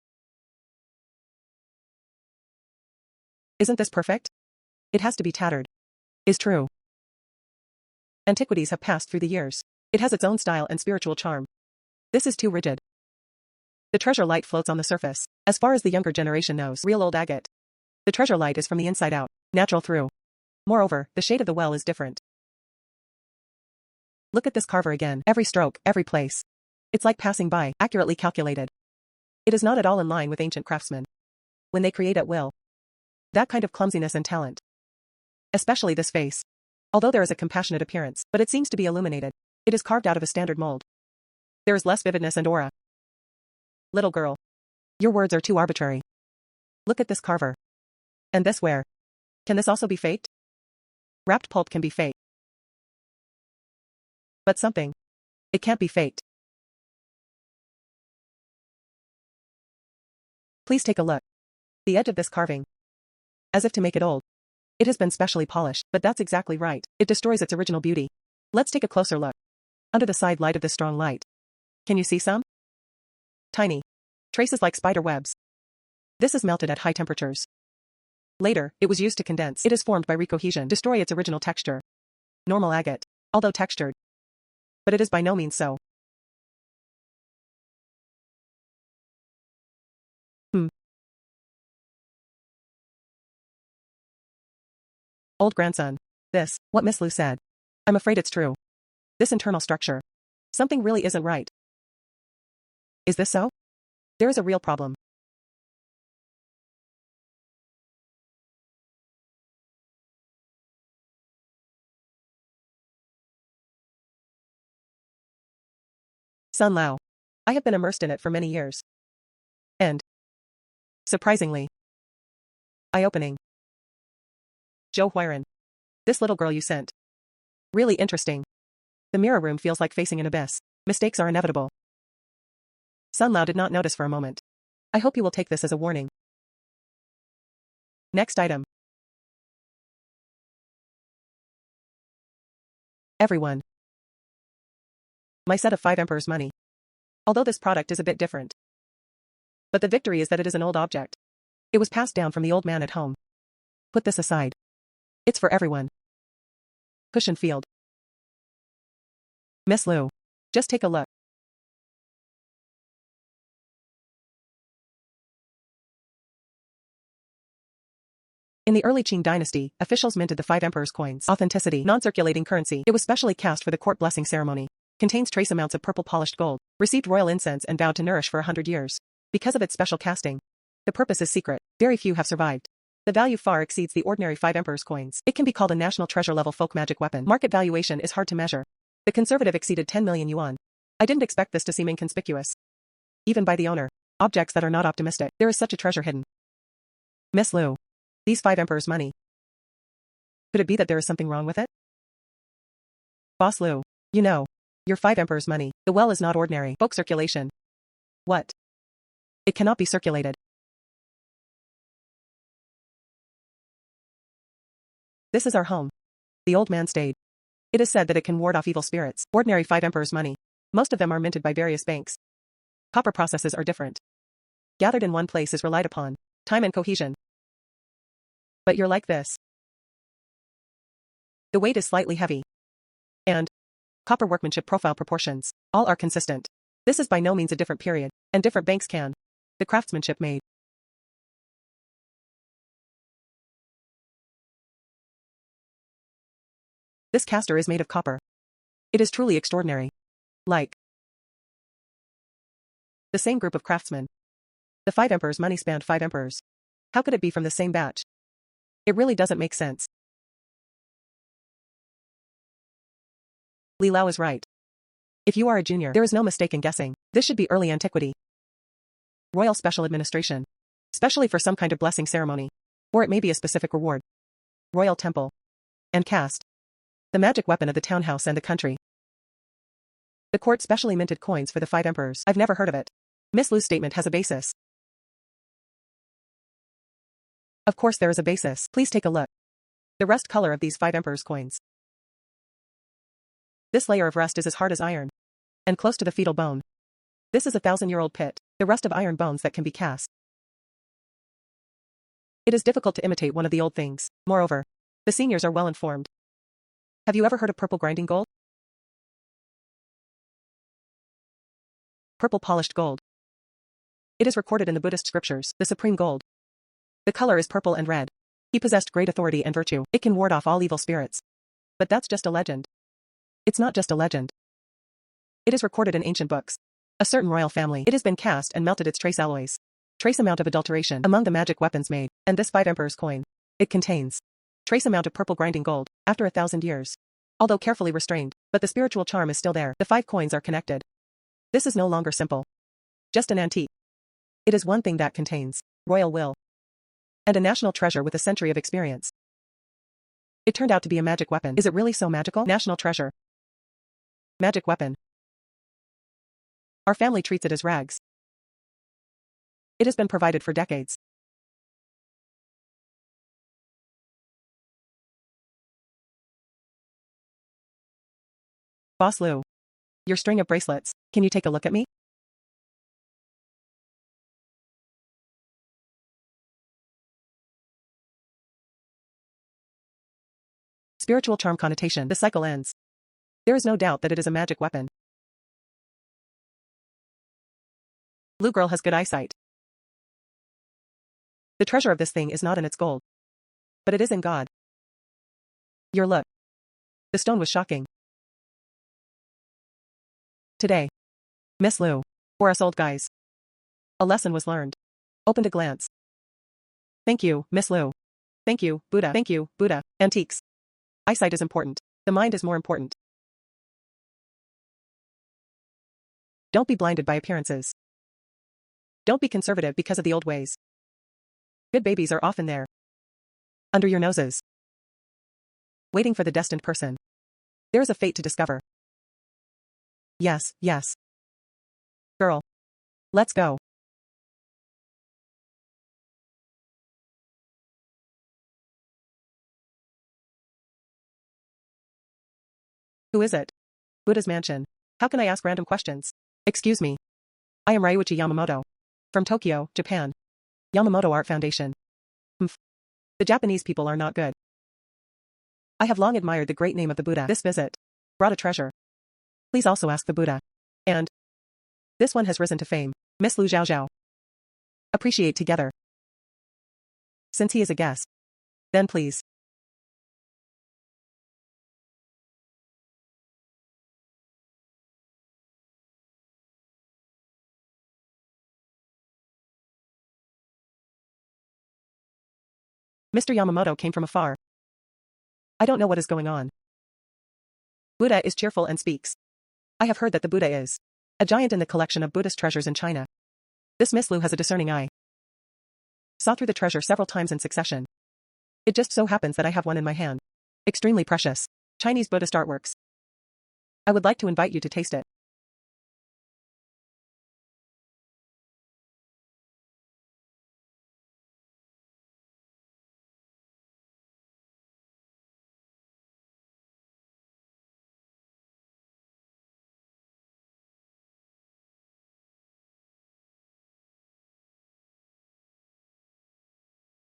Isn't this perfect? It has to be tattered. Is true. Antiquities have passed through the years. It has its own style and spiritual charm. This is too rigid. The treasure light floats on the surface. As far as the younger generation knows, real old agate. The treasure light is from the inside out, natural through. Moreover, the shade of the well is different. Look at this carver again. Every stroke, every place. It's like passing by, accurately calculated. It is not at all in line with ancient craftsmen. When they create at will. That kind of clumsiness and talent. Especially this face. Although there is a compassionate appearance, but it seems to be illuminated. It is carved out of a standard mold. There is less vividness and aura. Little girl. Your words are too arbitrary. Look at this carver. And this ware. Can this also be faked? Wrapped pulp can be faked. But something. It can't be faked. Please take a look. The edge of this carving. As if to make it old. It has been specially polished, but that's exactly right. It destroys its original beauty. Let's take a closer look. Under the side light of this strong light. Can you see some? Tiny. Traces like spider webs. This is melted at high temperatures. Later, it was used to condense. It is formed by recohesion, destroy its original texture. Normal agate. Although textured. But it is by no means so. Old grandson. This, what Miss Lu said. I'm afraid it's true. This internal structure. Something really isn't right. Is this so? There is a real problem. Sun Lao. I have been immersed in it for many years. And, surprisingly, eye-opening. Zhou Huiran. This little girl you sent. Really interesting. The mirror room feels like facing an abyss. Mistakes are inevitable. Sun Lao did not notice for a moment. I hope you will take this as a warning. Next item. Everyone. My set of 5 emperors' money. Although this product is a bit different. But the victory is that it is an old object. It was passed down from the old man at home. Put this aside. It's for everyone. Cushion field. Miss Lu. Just take a look. In the early Qing dynasty, officials minted the 5 emperors' coins. Authenticity. Non-circulating currency. It was specially cast for the court blessing ceremony. Contains trace amounts of purple polished gold. Received royal incense and vowed to nourish for 100 years. Because of its special casting. The purpose is secret. Very few have survived. The value far exceeds the ordinary 5 emperors' coins. It can be called a national treasure-level folk magic weapon. Market valuation is hard to measure. The conservative exceeded 10 million yuan. I didn't expect this to seem inconspicuous. Even by the owner. Objects that are not optimistic. There is such a treasure hidden. Miss Lu. These 5 emperors' money. Could it be that there is something wrong with it? Boss Lu. You know. Your 5 emperors' money. The well is not ordinary. Folk circulation. What? It cannot be circulated. This is our home. The old man stayed. It is said that it can ward off evil spirits. Ordinary 5 emperors' money. Most of them are minted by various banks. Copper processes are different. Gathered in one place is relied upon. Time and cohesion. But you're like this. The weight is slightly heavy. And copper workmanship profile proportions. All are consistent. This is by no means a different period, and different banks can. The craftsmanship made. This caster is made of copper. It is truly extraordinary. Like the same group of craftsmen. The 5 emperors' money spanned 5 emperors. How could it be from the same batch? It really doesn't make sense. Li Lao is right. If you are a junior, there is no mistake in guessing. This should be early antiquity. Royal special administration. Especially for some kind of blessing ceremony. Or it may be a specific reward. Royal temple. And caste. The magic weapon of the townhouse and the country. The court specially minted coins for the 5 emperors. I've never heard of it. Miss Lu's statement has a basis. Of course there is a basis. Please take a look. The rust color of these 5 emperors' coins. This layer of rust is as hard as iron. And close to the fetal bone. This is a 1,000-year-old pit, the rust of iron bones that can be cast. It is difficult to imitate one of the old things. Moreover, the seniors are well informed. Have you ever heard of purple grinding gold? Purple polished gold. It is recorded in the Buddhist scriptures, the supreme gold. The color is purple and red. He possessed great authority and virtue. It can ward off all evil spirits. But that's just a legend. It's not just a legend. It is recorded in ancient books. A certain royal family. It has been cast and melted its trace alloys. Trace amount of adulteration among the magic weapons made, and this 5 emperors coin. It contains trace amount of purple grinding gold, after 1,000 years. Although carefully restrained, but the spiritual charm is still there. The 5 coins are connected. This is no longer simple. Just an antique. It is one thing that contains royal will and a national treasure with a century of experience. It turned out to be a magic weapon. Is it really so magical? National treasure. Magic weapon. Our family treats it as rags. It has been provided for decades. Boss Lou. Your string of bracelets. Can you take a look at me? Spiritual charm connotation. The cycle ends. There is no doubt that it is a magic weapon. Blue girl has good eyesight. The treasure of this thing is not in its gold, but it is in God. Your look. The stone was shocking. Today, Miss Lou, for us old guys, a lesson was learned. Opened a glance. Thank you, Miss Lou. Thank you, Buddha. Thank you, Buddha. Antiques. Eyesight is important. The mind is more important. Don't be blinded by appearances. Don't be conservative because of the old ways. Good babies are often there. Under your noses. Waiting for the destined person. There is a fate to discover. Yes, yes. Girl. Let's go. Who is it? Buddha's mansion. How can I ask random questions? Excuse me. I am Ryuichi Yamamoto. From Tokyo, Japan. Yamamoto Art Foundation. The Japanese people are not good. I have long admired the great name of the Buddha. This visit brought a treasure. Please also ask the Buddha. And this one has risen to fame. Miss Lu Zhao. Appreciate together. Since he is a guest. Then please. Mr. Yamamoto came from afar. I don't know what is going on. Buddha is cheerful and speaks. I have heard that the Buddha is a giant in the collection of Buddhist treasures in China. This Miss Lu has a discerning eye. Saw through the treasure several times in succession. It just so happens that I have one in my hand. Extremely precious. Chinese Buddhist artworks. I would like to invite you to taste it.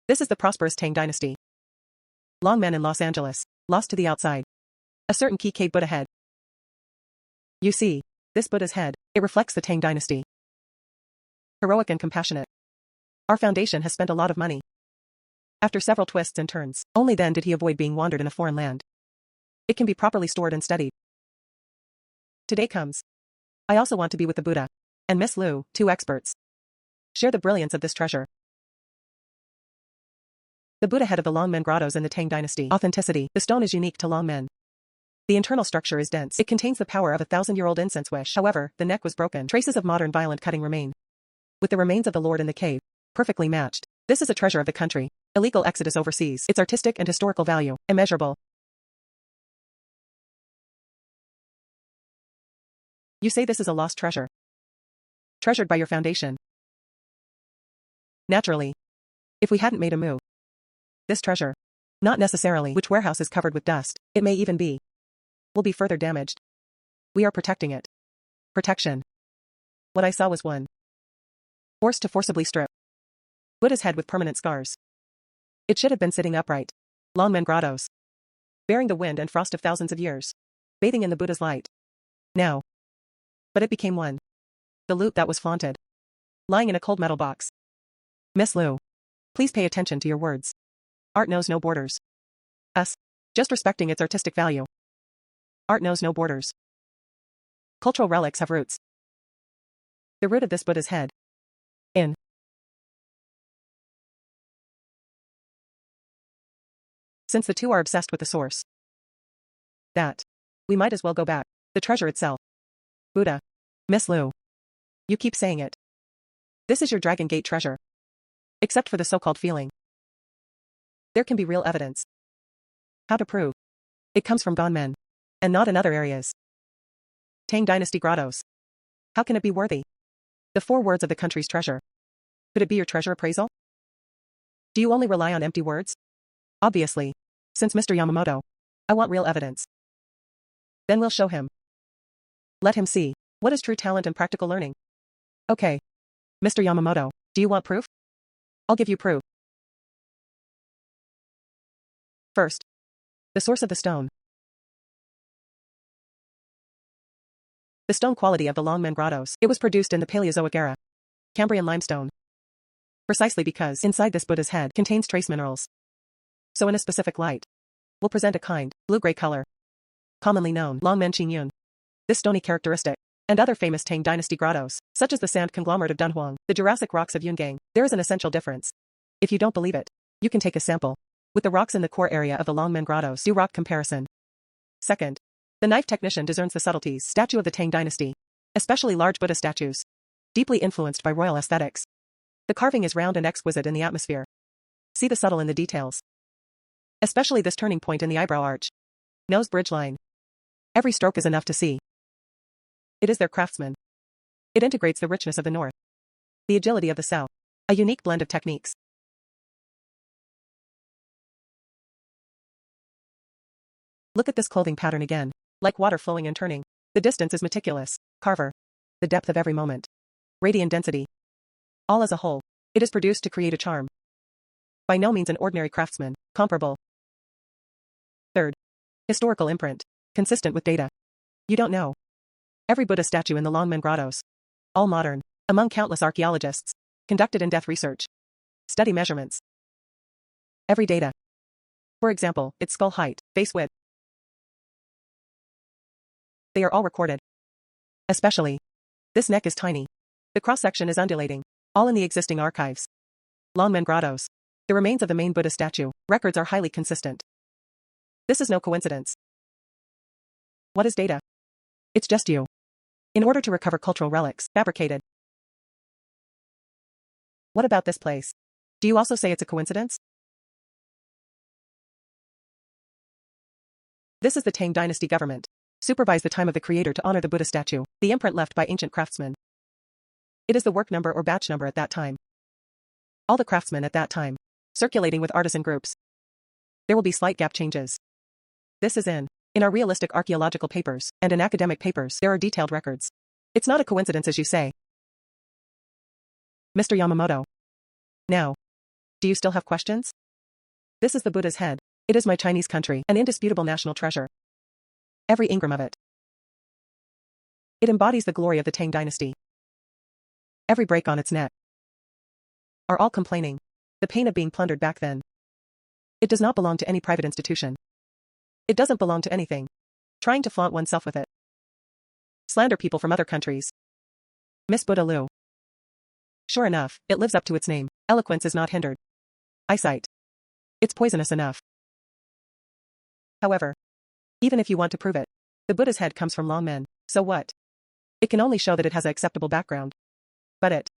This is the prosperous Tang dynasty. Long men in Los Angeles, lost to the outside. A certain key cave Buddha head. You see, this Buddha's head, it reflects the Tang dynasty. Heroic and compassionate. Our foundation has spent a lot of money. After several twists and turns, only then did he avoid being wandered in a foreign land. It can be properly stored and studied. Today comes. I also want to be with the Buddha and Miss Lu, 2 experts. Share the brilliance of this treasure. The Buddha head of the Longmen grottos in the Tang dynasty. Authenticity. The stone is unique to Longmen. The internal structure is dense. It contains the power of a 1,000-year-old incense wish. However, the neck was broken. Traces of modern violent cutting remain. With the remains of the Lord in the cave, perfectly matched. This is a treasure of the country. Illegal exodus overseas. Its artistic and historical value, immeasurable. You say this is a lost treasure. Treasured by your foundation. Naturally. If we hadn't made a move. This treasure. Not necessarily which warehouse is covered with dust. It may even be. Will be further damaged. We are protecting it. Protection. What I saw was one. Forced to forcibly strip. Buddha's head with permanent scars. It should have been sitting upright. Longmen grottos. Bearing the wind and frost of thousands of years. Bathing in the Buddha's light. Now. But it became one. The loot that was flaunted. Lying in a cold metal box. Miss Liu. Please pay attention to your words. Art knows no borders. Us. Just respecting its artistic value. Art knows no borders. Cultural relics have roots. The root of this Buddha's head. In. Since the two are obsessed with the source. That. We might as well go back. The treasure itself. Buddha. Miss Liu. You keep saying it. This is your Dragon Gate treasure. Except for the so-called feeling. There can be real evidence. How to prove? It comes from gone men. And not in other areas. Tang Dynasty grottos. How can it be worthy? The 4 words of the country's treasure. Could it be your treasure appraisal? Do you only rely on empty words? Obviously. Since Mr. Yamamoto. I want real evidence. Then we'll show him. Let him see. What is true talent and practical learning? Okay. Mr. Yamamoto, do you want proof? I'll give you proof. First. The source of the stone. The stone quality of the Longmen grottos. It was produced in the Paleozoic era. Cambrian limestone. Precisely because inside this Buddha's head contains trace minerals. So in a specific light, will present a kind, blue-gray color. Commonly known, Longmen Qingyun. This stony characteristic, and other famous Tang Dynasty grottos, such as the sand conglomerate of Dunhuang, the Jurassic rocks of Yungang, there is an essential difference. If you don't believe it, you can take a sample. With the rocks in the core area of the Longmen grottos, do rock comparison. Second. The knife technician discerns the subtleties. Statue of the Tang Dynasty. Especially large Buddha statues. Deeply influenced by royal aesthetics. The carving is round and exquisite in the atmosphere. See the subtle in the details. Especially this turning point in the eyebrow arch. Nose bridge line. Every stroke is enough to see. It is their craftsman. It integrates the richness of the north. The agility of the south. A unique blend of techniques. Look at this clothing pattern again. Like water flowing and turning. The distance is meticulous. Carver. The depth of every moment. Radiant density. All as a whole. It is produced to create a charm. By no means an ordinary craftsman. Comparable. Third. Historical imprint. Consistent with data. You don't know. Every Buddha statue in the Longmen grottos. All modern. Among countless archaeologists. Conducted in-depth research. Study measurements. Every data. For example, its skull height, face width. They are all recorded. Especially. This neck is tiny. The cross-section is undulating. All in the existing archives. Longmen grottos. The remains of the main Buddha statue. Records are highly consistent. This is no coincidence. What is data? It's just you. In order to recover cultural relics, fabricated. What about this place? Do you also say it's a coincidence? This is the Tang Dynasty government. Supervise the time of the creator to honor the Buddha statue, the imprint left by ancient craftsmen. It is the work number or batch number at that time. All the craftsmen at that time. Circulating with artisan groups. There will be slight gap changes. This is in our realistic archaeological papers, and in academic papers, there are detailed records. It's not a coincidence as you say. Mr. Yamamoto. Now. Do you still have questions? This is the Buddha's head. It is my Chinese country, an indisputable national treasure. Every ingram of it. It embodies the glory of the Tang Dynasty. Every break on its neck. Are all complaining. The pain of being plundered back then. It does not belong to any private institution. It doesn't belong to anything. Trying to flaunt oneself with it. Slander people from other countries. Miss Buddha Liu. Sure enough, it lives up to its name. Eloquence is not hindered. Eyesight. It's poisonous enough. However, even if you want to prove it, the Buddha's head comes from Longmen, so what? It can only show that it has an acceptable background. But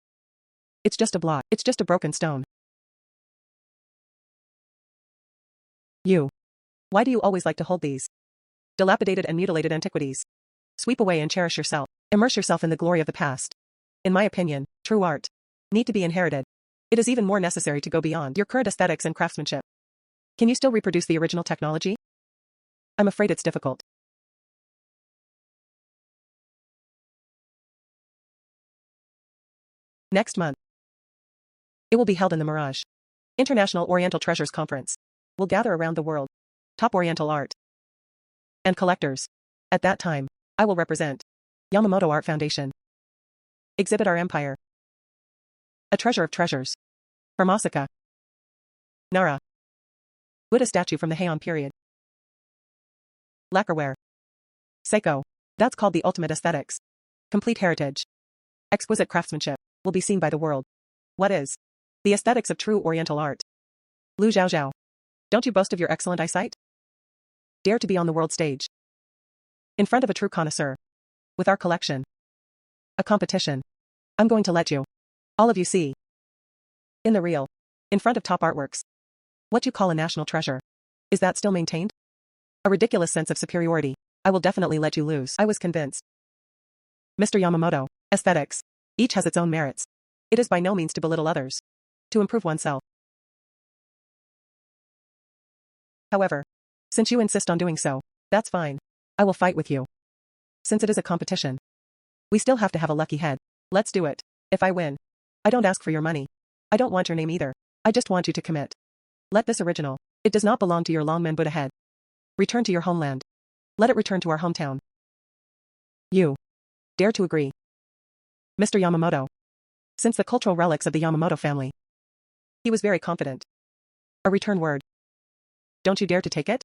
it's just a blot. It's just a broken stone. Why do you always like to hold these dilapidated and mutilated antiquities? Sweep away and cherish yourself. Immerse yourself in the glory of the past. In my opinion, true art need to be inherited. It is even more necessary to go beyond your current aesthetics and craftsmanship. Can you still reproduce the original technology? I'm afraid it's difficult. Next month. It will be held in the Mirage International Oriental Treasures Conference. Will gather around the world top Oriental art and collectors. At that time, I will represent Yamamoto Art Foundation. Exhibit our empire. A treasure of treasures. Formosa. Nara. Buddha statue from the Heian period. Lacquerware. Seiko. That's called the ultimate aesthetics. Complete heritage. Exquisite craftsmanship will be seen by the world. What is the aesthetics of true Oriental art? Lu Zhaozhao. Don't you boast of your excellent eyesight? Dare to be on the world stage. In front of a true connoisseur. With our collection. A competition. I'm going to let you. All of you see. In the real. In front of top artworks. What you call a national treasure. Is that still maintained? A ridiculous sense of superiority. I will definitely let you lose. I was convinced. Mr. Yamamoto. Aesthetics. Each has its own merits. It is by no means to belittle others. To improve oneself. However, since you insist on doing so, that's fine. I will fight with you. Since it is a competition, we still have to have a lucky head. Let's do it. If I win, I don't ask for your money. I don't want your name either. I just want you to commit. Let this original. It does not belong to your Longmen Buddha head. Return to your homeland. Let it return to our hometown. You dare to agree? Mr. Yamamoto. Since the cultural relics of the Yamamoto family. He was very confident. A return word. Don't you dare to take it?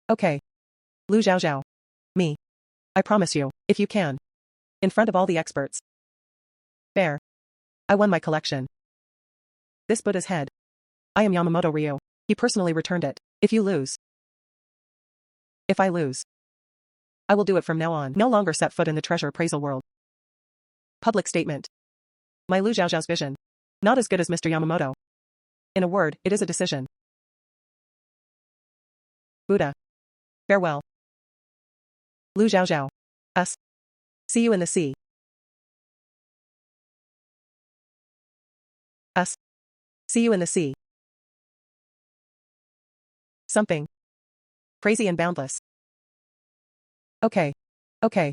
Okay. Lu Zhaozhao. Me. I promise you, if you can. In front of all the experts. Fair. I won my collection. This Buddha's head. I am Yamamoto Ryu. He personally returned it. If you lose. If I lose. I will do it from now on. No longer set foot in the treasure appraisal world. Public statement. My Lu Zhaozhao's vision. Not as good as Mr. Yamamoto. In a word, it is a decision. Buddha. Farewell. Lu Zhaozhao. Us. See you in the sea. Us. See you in the sea. Something. Crazy and boundless. Okay. Okay.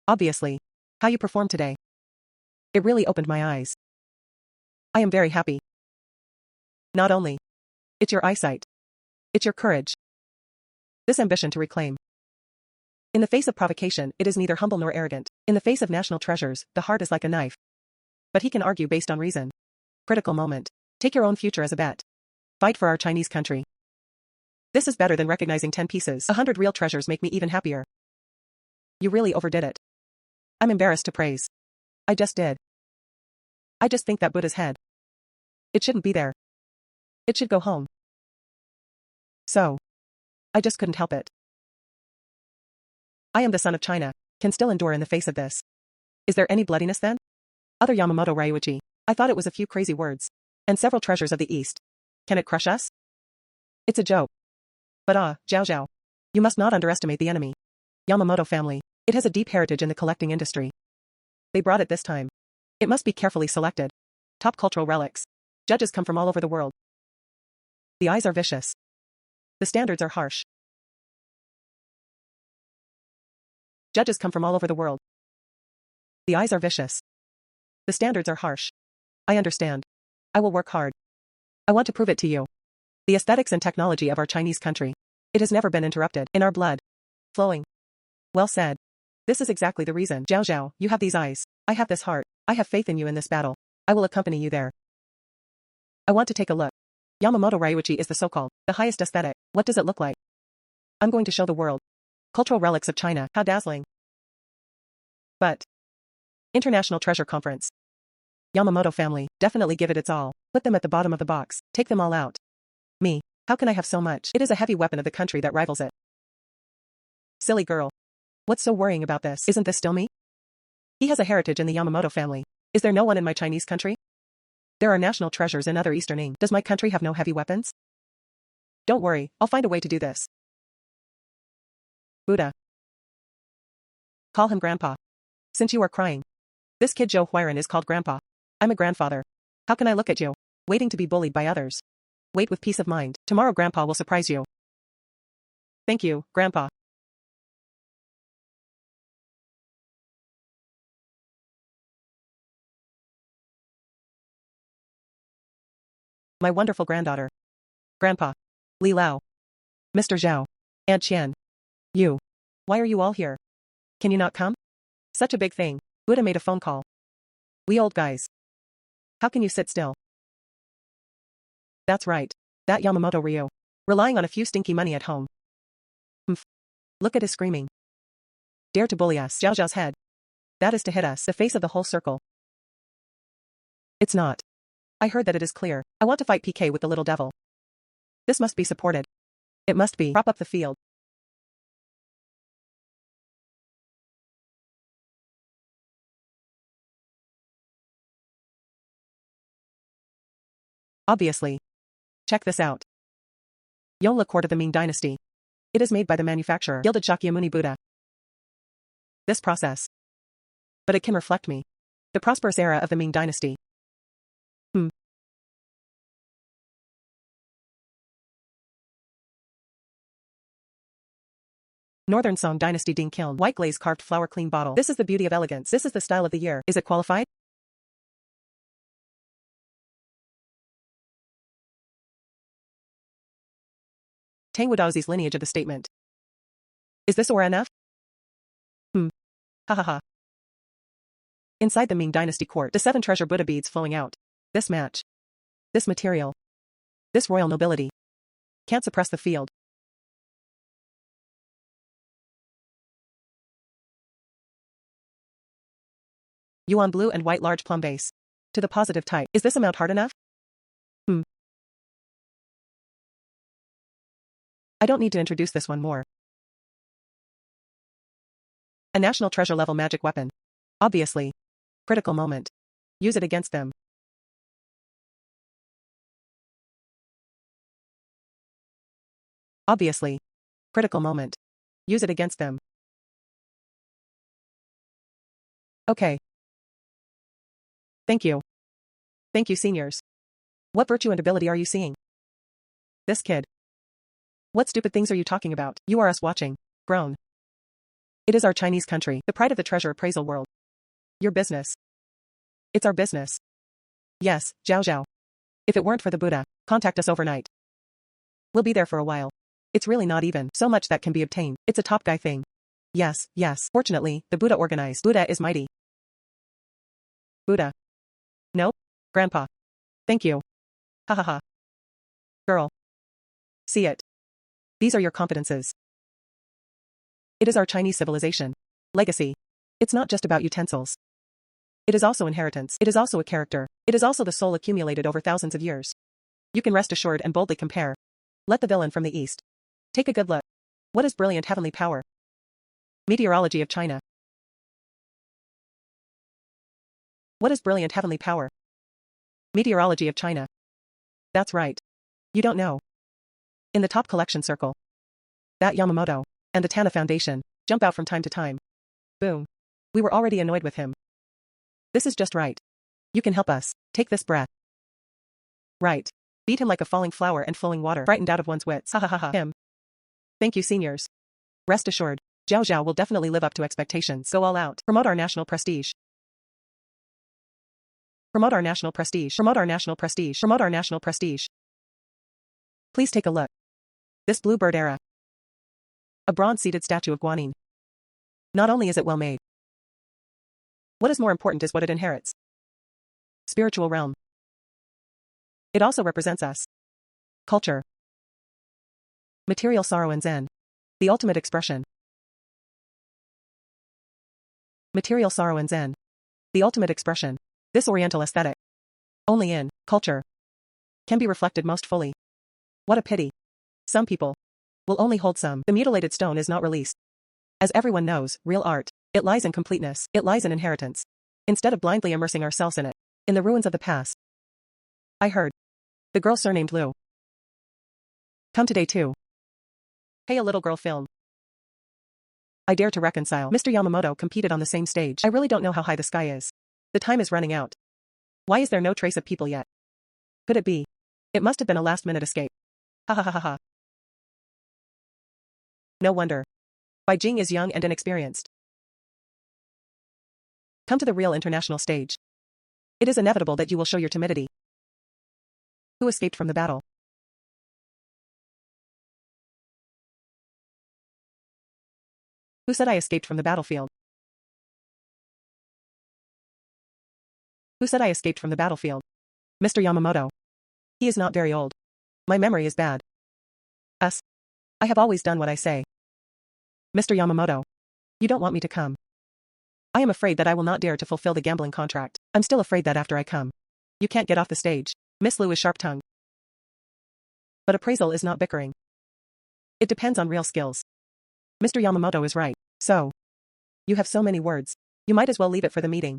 Obviously. How you performed today. It really opened my eyes. I am very happy. Not only. It's your eyesight. It's your courage. This ambition to reclaim. In the face of provocation, it is neither humble nor arrogant. In the face of national treasures, the heart is like a knife. But he can argue based on reason. Critical moment. Take your own future as a bet. Fight for our Chinese country. This is better than recognizing 10 pieces. 100 real treasures make me even happier. You really overdid it. I'm embarrassed to praise. I just did. I just think that Buddha's head. It shouldn't be there. It should go home. So. I just couldn't help it. I am the son of China, can still endure in the face of this. Is there any bloodiness then? Other Yamamoto Ryuichi. I thought it was a few crazy words. And several treasures of the East. Can it crush us? It's a joke. But Zhao Zhao. You must not underestimate the enemy. Yamamoto family. It has a deep heritage in the collecting industry. They brought it this time. It must be carefully selected. Top cultural relics. Judges come from all over the world. The eyes are vicious. The standards are harsh. Judges come from all over the world. The eyes are vicious. The standards are harsh. I understand. I will work hard. I want to prove it to you. The aesthetics and technology of our Chinese country. It has never been interrupted. In our blood. Flowing. Well said. This is exactly the reason. Zhao Zhao, you have these eyes. I have this heart. I have faith in you in this battle. I will accompany you there. I want to take a look. Yamamoto Ryuichi is the so-called, the highest aesthetic. What does it look like? I'm going to show the world. Cultural relics of China. How dazzling. But. International Treasure Conference. Yamamoto family, definitely give it its all. Put them at the bottom of the box. Take them all out. Me. How can I have so much? It is a heavy weapon of the country that rivals it. Silly girl. What's so worrying about this? Isn't this still me? He has a heritage in the Yamamoto family. Is there no one in my Chinese country? There are national treasures in other Eastern Ing. Does my country have no heavy weapons? Don't worry, I'll find a way to do this. Buddha. Call him Grandpa. Since you are crying. This kid Zhou Huiran is called Grandpa. I'm a grandfather. How can I look at you? Waiting to be bullied by others. Wait with peace of mind. Tomorrow Grandpa will surprise you. Thank you, Grandpa. My wonderful granddaughter. Grandpa. Li Lao. Mr. Zhao. Aunt Qian. You. Why are you all here? Can you not come? Such a big thing. Buddha made a phone call. We old guys. How can you sit still? That's right. That Yamamoto Ryu. Relying on a few stinky money at home. Humph. Look at his screaming. Dare to bully us. Zhao Zhao's head. That is to hit us. The face of the whole circle. It's not. I heard that it is clear. I want to fight PK with the little devil. This must be supported. It must be. Prop up the field. Obviously. Check this out. Yonla Court of the Ming Dynasty. It is made by the manufacturer, Gilded Shakyamuni Buddha. This process. But it can reflect me. The prosperous era of the Ming Dynasty. Northern Song Dynasty Ding Kiln. White glaze carved flower clean bottle. This is the beauty of elegance. This is the style of the year. Is it qualified? Tang Wudaozi's lineage of the statement. Is this aura enough? Ha ha ha. Inside the Ming Dynasty court, the 7 treasure Buddha beads flowing out. This match. This material. This royal nobility. Can't suppress the field. Yuan blue and white large plum base. To the positive type. Is this amount hard enough? I don't need to introduce this one more. A national treasure level magic weapon. Obviously. Critical moment. Use it against them. Obviously. Critical moment. Use it against them. Okay. Thank you. Thank you, seniors. What virtue and ability are you seeing? This kid. What stupid things are you talking about? You are us watching. Grown. It is our Chinese country, the pride of the treasure appraisal world. Your business. It's our business. Yes, Zhao Zhao. If it weren't for the Buddha, contact us overnight. We'll be there for a while. It's really not even so much that can be obtained. It's a top guy thing. Yes, yes. Fortunately, the Buddha organized. Buddha is mighty. Buddha. Nope. Grandpa. Thank you. Ha ha ha. Girl. See it. These are your competences. It is our Chinese civilization. Legacy. It's not just about utensils. It is also inheritance. It is also a character. It is also the soul accumulated over thousands of years. You can rest assured and boldly compare. Let the villain from the east. Take a good look. What is brilliant heavenly power? Meteorology of China. What is brilliant heavenly power? Meteorology of China. That's right. You don't know. In the top collection circle. That Yamamoto and the Tana Foundation jump out from time to time. Boom. We were already annoyed with him. This is just right. You can help us. Take this breath. Right. Beat him like a falling flower and flowing water, frightened out of one's wits. Ha ha ha ha. Him. Thank you, seniors. Rest assured, Zhao Zhao will definitely live up to expectations. Go all out. Promote our national prestige. Promote our national prestige. Promote our national prestige. Promote our national prestige. Please take a look. This bluebird era. A bronze-seated statue of Guanyin. Not only is it well made. What is more important is what it inherits. Spiritual realm. It also represents us. Culture. Material sorrow and Zen. The ultimate expression. Material sorrow and Zen. The ultimate expression. This Oriental aesthetic. Only in culture. Can be reflected most fully. What a pity. Some people will only hold some. The mutilated stone is not released. As everyone knows, real art, it lies in completeness. It lies in inheritance. Instead of blindly immersing ourselves in it. In the ruins of the past. I heard. The girl surnamed Lu. Come today too. Hey, a little girl film. I dare to reconcile. Mr. Yamamoto competed on the same stage. I really don't know how high the sky is. The time is running out. Why is there no trace of people yet? Could it be? It must have been a last-minute escape. Ha ha ha ha ha. No wonder. Bai Jing is young and inexperienced. Come to the real international stage. It is inevitable that you will show your timidity. Who escaped from the battle? Who said I escaped from the battlefield? Who said I escaped from the battlefield? Mr. Yamamoto. He is not very old. My memory is bad. Us. I have always done what I say. Mr. Yamamoto. You don't want me to come. I am afraid that I will not dare to fulfill the gambling contract. I'm still afraid that after I come, you can't get off the stage. Miss Liu is sharp-tongued. But appraisal is not bickering. It depends on real skills. Mr. Yamamoto is right. So, you have so many words. You might as well leave it for the meeting.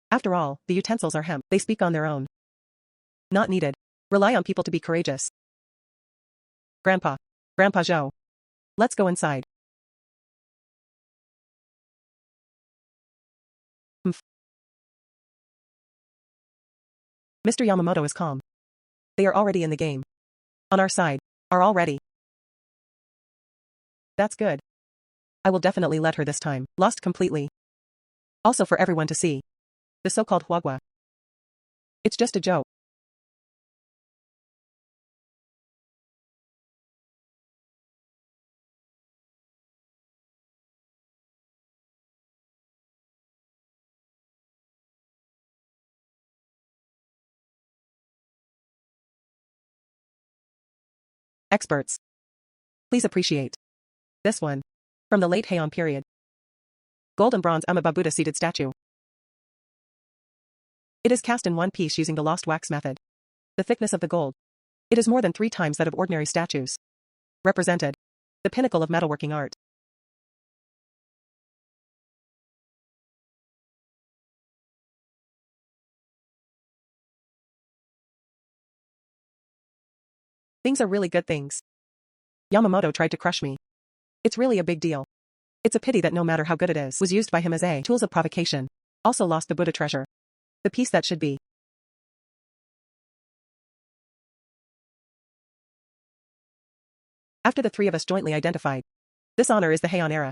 After all, the utensils are hemp. They speak on their own. Not needed. Rely on people to be courageous. Grandpa. Grandpa Zhou. Let's go inside. Mr. Yamamoto is calm. They are already in the game. On our side. Are all ready. That's good. I will definitely let her this time. Lost completely. Also for everyone to see. The so-called huagua. It's just a joke. Experts. Please appreciate. This one. From the late Heian period. Gold and bronze Amiba Buddha seated statue. It is cast in one piece using the lost wax method. The thickness of the gold. It is more than 3 times that of ordinary statues. Represented. The pinnacle of metalworking art. Things are really good things. Yamamoto tried to crush me. It's really a big deal. It's a pity that no matter how good it is, was used by him as a tools of provocation. Also lost the Buddha treasure. The piece that should be. After the 3 of us jointly identified. This honor is the Heian era.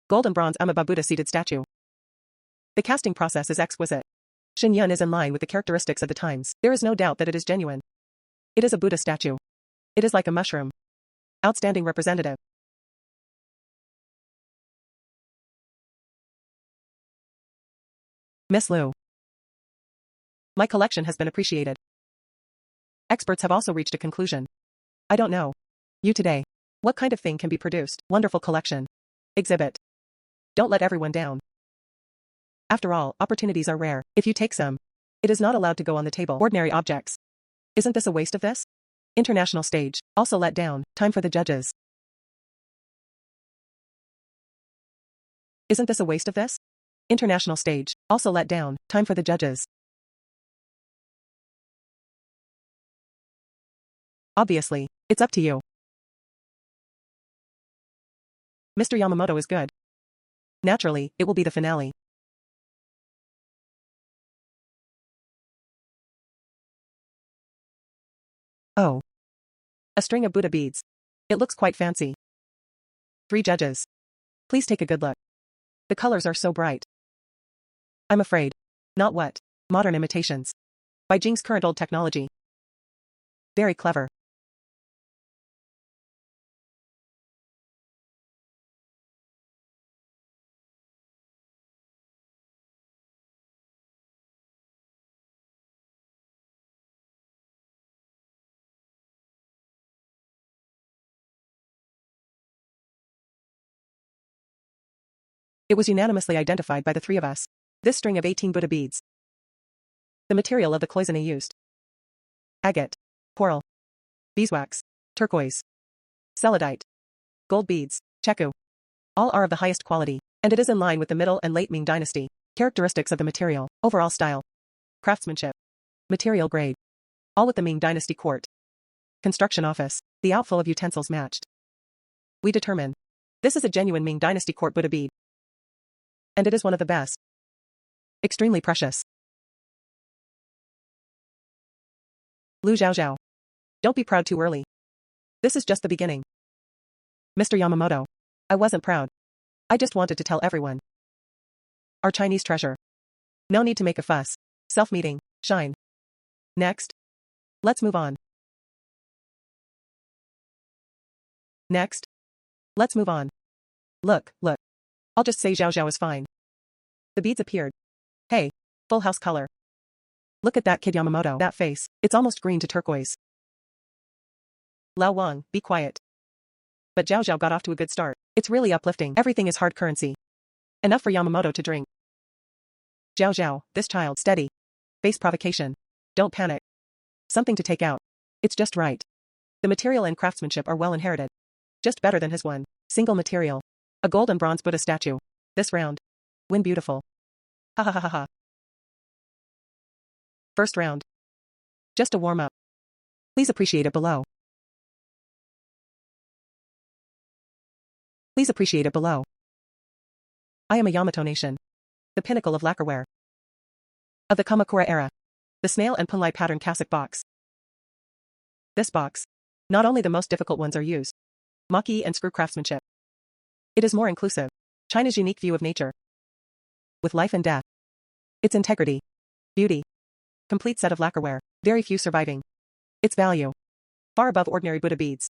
Gold and bronze Amiba Buddha seated statue. The casting process is exquisite. Xinyan is in line with the characteristics of the times. There is no doubt that it is genuine. It is a Buddha statue. It is like a mushroom. Outstanding representative. Miss Liu. My collection has been appreciated. Experts have also reached a conclusion. I don't know. You today. What kind of thing can be produced? Wonderful collection. Exhibit. Don't let everyone down. After all, opportunities are rare. If you take some, it is not allowed to go on the table. Ordinary objects. Isn't this a waste of this? International stage. Also let down. Time for the judges. Isn't this a waste of this? International stage. Also let down. Time for the judges. Obviously, it's up to you. Mr. Yamamoto is good. Naturally, it will be the finale. Oh. A string of Buddha beads. It looks quite fancy. 3 judges. Please take a good look. The colors are so bright. I'm afraid. Not what? Modern imitations. By Jing's current old technology. Very clever. It was unanimously identified by the 3 of us. This string of 18 Buddha beads. The material of the cloisonne used. Agate. Coral. Beeswax. Turquoise. Celadite. Gold beads. Cheku. All are of the highest quality, and it is in line with the middle and late Ming dynasty. Characteristics of the material. Overall style. Craftsmanship. Material grade. All with the Ming dynasty court. Construction office. The outflow of utensils matched. We determine. This is a genuine Ming dynasty court Buddha bead. And it is one of the best. Extremely precious. Lu Zhaozhao. Don't be proud too early. This is just the beginning. Mr. Yamamoto. I wasn't proud. I just wanted to tell everyone. Our Chinese treasure. No need to make a fuss. Self-meeting. Shine. Next. Let's move on. Next. Let's move on. Look. I'll just say Zhao Zhao is fine. The beads appeared. Hey. Full house color. Look at that kid Yamamoto. That face. It's almost green to turquoise. Lao Wang, be quiet. But Zhao Zhao got off to a good start. It's really uplifting. Everything is hard currency. Enough for Yamamoto to drink. Zhao Zhao, this child, steady. Face provocation. Don't panic. Something to take out. It's just right. The material and craftsmanship are well inherited. Just better than his one. Single material. A gold and bronze Buddha statue. This round. Win beautiful. Ha ha ha ha ha. First round. Just a warm-up. Please appreciate it below. Please appreciate it below. I am a Yamato nation. The pinnacle of lacquerware. Of the Kamakura era. The snail and punlai pattern cassock box. This box. Not only the most difficult ones are used. Maki and screw craftsmanship. It is more inclusive. China's unique view of nature. With life and death. Its integrity. Beauty. Complete set of lacquerware. Very few surviving. Its value. Far above ordinary Buddha beads.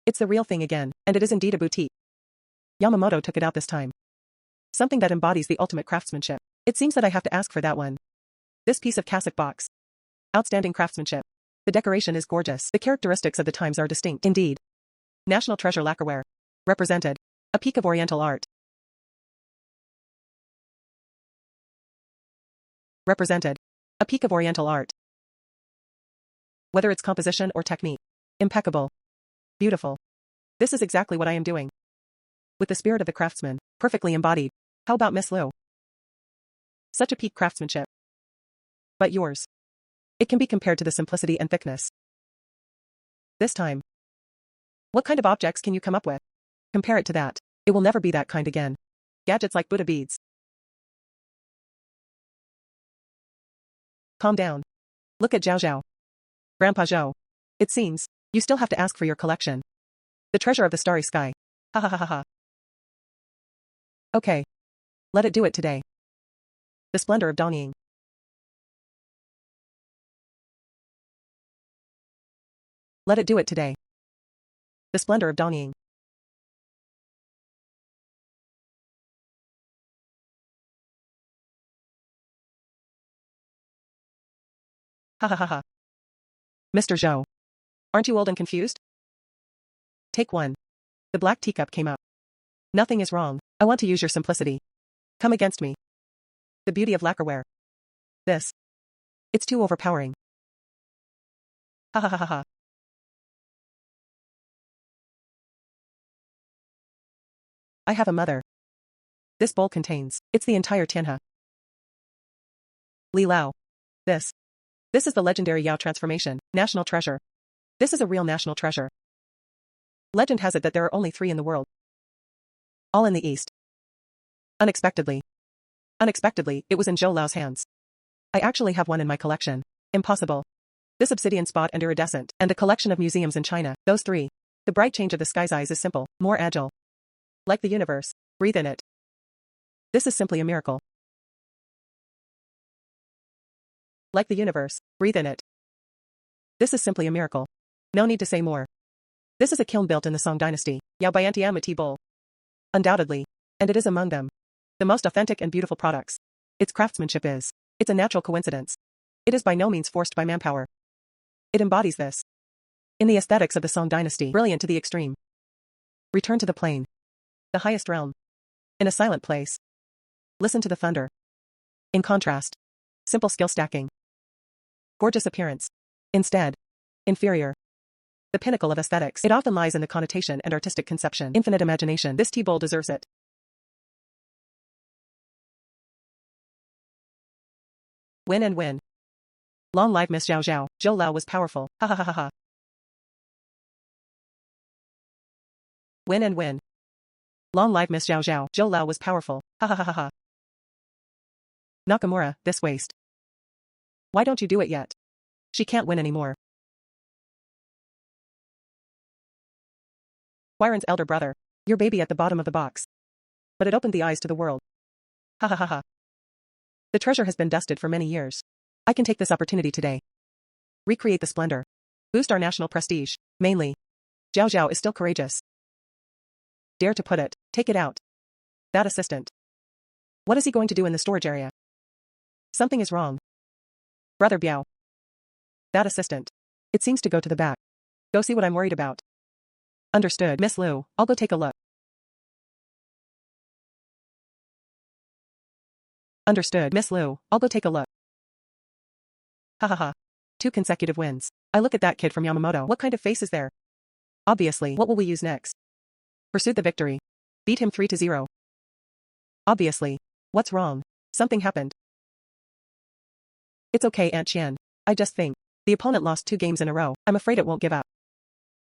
It's the real thing again, and it is indeed a boutique. Yamamoto took it out this time. Something that embodies the ultimate craftsmanship. It seems that I have to ask for that one. This piece of cassock box. Outstanding craftsmanship. The decoration is gorgeous. The characteristics of the times are distinct. Indeed. National treasure lacquerware. Represented. A peak of Oriental art. Represented. A peak of Oriental art. Whether it's composition or technique. Impeccable. Beautiful. This is exactly what I am doing. With the spirit of the craftsman, perfectly embodied. How about Miss Liu? Such a peak craftsmanship. But yours. It can be compared to the simplicity and thickness. This time. What kind of objects can you come up with? Compare it to that. It will never be that kind again. Gadgets like Buddha beads. Calm down. Look at Zhao Zhao. Grandpa Zhou. It seems, you still have to ask for your collection. The treasure of the starry sky. Ha ha ha ha ha. Okay. Let it do it today. The splendor of dawning. Let it do it today. The splendor of dawning. Ha ha ha ha. Mr. Zhou. Aren't you old and confused? Take one. The black teacup came up. Nothing is wrong. I want to use your simplicity. Come against me. The beauty of lacquerware. This. It's too overpowering. Ha ha ha ha ha. I have a mother. This bowl contains. It's the entire Tianhe. Li Lao. This is the legendary Yao transformation. National treasure. This is a real national treasure. Legend has it that there are only 3 in the world. All in the East. Unexpectedly, it was in Zhou Lao's hands. I actually have one in my collection. Impossible. This obsidian spot and iridescent, and a collection of museums in China. Those 3. The bright change of the sky's eyes is simple, more agile. Like the universe. Breathe in it. This is simply a miracle. Like the universe. Breathe in it. This is simply a miracle. No need to say more. This is a kiln built in the Song dynasty. Yao Biantiama tea bowl. Undoubtedly. And it is among them. The most authentic and beautiful products. Its craftsmanship is. It's a natural coincidence. It is by no means forced by manpower. It embodies this. In the aesthetics of the Song dynasty. Brilliant to the extreme. Return to the plain. The highest realm. In a silent place. Listen to the thunder. In contrast. Simple skill stacking. Gorgeous appearance. Instead. Inferior. The pinnacle of aesthetics. It often lies in the connotation and artistic conception. Infinite imagination. This tea bowl deserves it. Win and win. Long live Miss Zhao Zhao. Zhou Lao was powerful. Ha ha ha ha ha. Win and win. Long live Miss Zhao Zhao. Zhou Lao was powerful. Ha ha ha ha ha. Nakamura, this waste. Why don't you do it yet? She can't win anymore. Huiran's elder brother. Your baby at the bottom of the box. But it opened the eyes to the world. Ha ha ha ha. The treasure has been dusted for many years. I can take this opportunity today. Recreate the splendor. Boost our national prestige. Mainly. Zhao Zhao is still courageous. Dare to put it. Take it out. That assistant. What is he going to do in the storage area? Something is wrong. Brother Biao. That assistant. It seems to go to the back. Go see what I'm worried about. Understood, Miss Liu. I'll go take a look. Understood, Miss Liu. I'll go take a look. Ha ha ha. 2 consecutive wins. I look at that kid from Yamamoto. What kind of face is there? Obviously, what will we use next? Pursued the victory. Beat him 3-0. Obviously. What's wrong? Something happened. It's okay, Aunt Qian. I just think. The opponent lost 2 games in a row. I'm afraid it won't give up.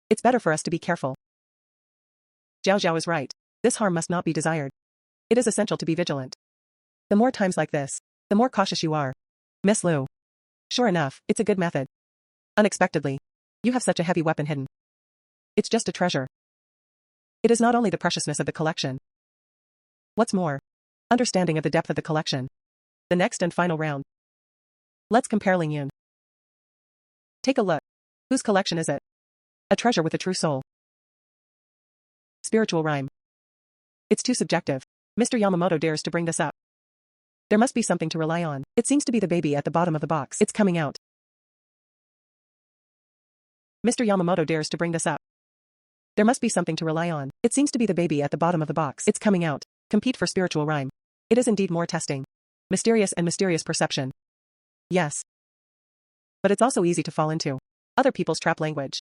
It's better for us to be careful. Zhao Zhao is right. This harm must not be desired. It is essential to be vigilant. The more times like this, the more cautious you are. Miss Liu. Sure enough, it's a good method. Unexpectedly. You have such a heavy weapon hidden. It's just a treasure. It is not only the preciousness of the collection. What's more? Understanding of the depth of the collection. The next and final round. Let's compare Ling Yun. Take a look. Whose collection is it? A treasure with a true soul. Spiritual rhyme. It's too subjective. Mr. Yamamoto dares to bring this up. There must be something to rely on. It seems to be the baby at the bottom of the box. It's coming out. Mr. Yamamoto dares to bring this up. There must be something to rely on. It seems to be the baby at the bottom of the box. It's coming out. Compete for spiritual rhyme. It is indeed more testing. Mysterious and mysterious perception. Yes. But it's also easy to fall into. Other people's trap language.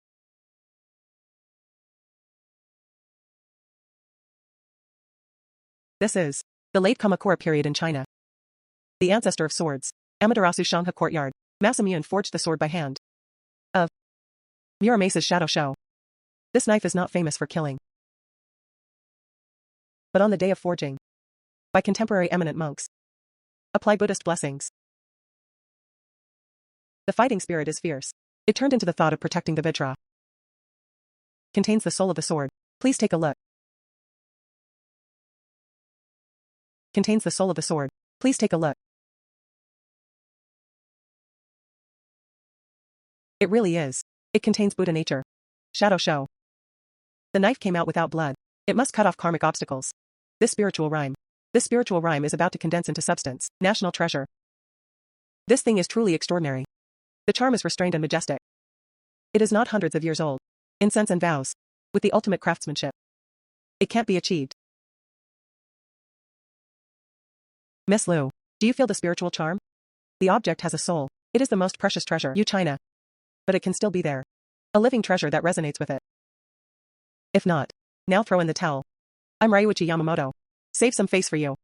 This is the late Kamakura period in China. The ancestor of swords. Amaterasu Shangha courtyard. Masamune forged the sword by hand. Of Muramasa's shadow show. This knife is not famous for killing. But on the day of forging. By contemporary eminent monks. Apply Buddhist blessings. The fighting spirit is fierce. It turned into the thought of protecting the Vitra. Contains the soul of the sword. Please take a look. Contains the soul of the sword. Please take a look. It really is. It contains Buddha nature. Shadow show. The knife came out without blood. It must cut off karmic obstacles. This spiritual rhyme. This spiritual rhyme is about to condense into substance. National treasure. This thing is truly extraordinary. The charm is restrained and majestic. It is not hundreds of years old. Incense and vows. With the ultimate craftsmanship. It can't be achieved. Miss Liu, do you feel the spiritual charm? The object has a soul. It is the most precious treasure, China. But it can still be there. A living treasure that resonates with it. If not, now throw in the towel. I'm Ryuichi Yamamoto. Save some face for you.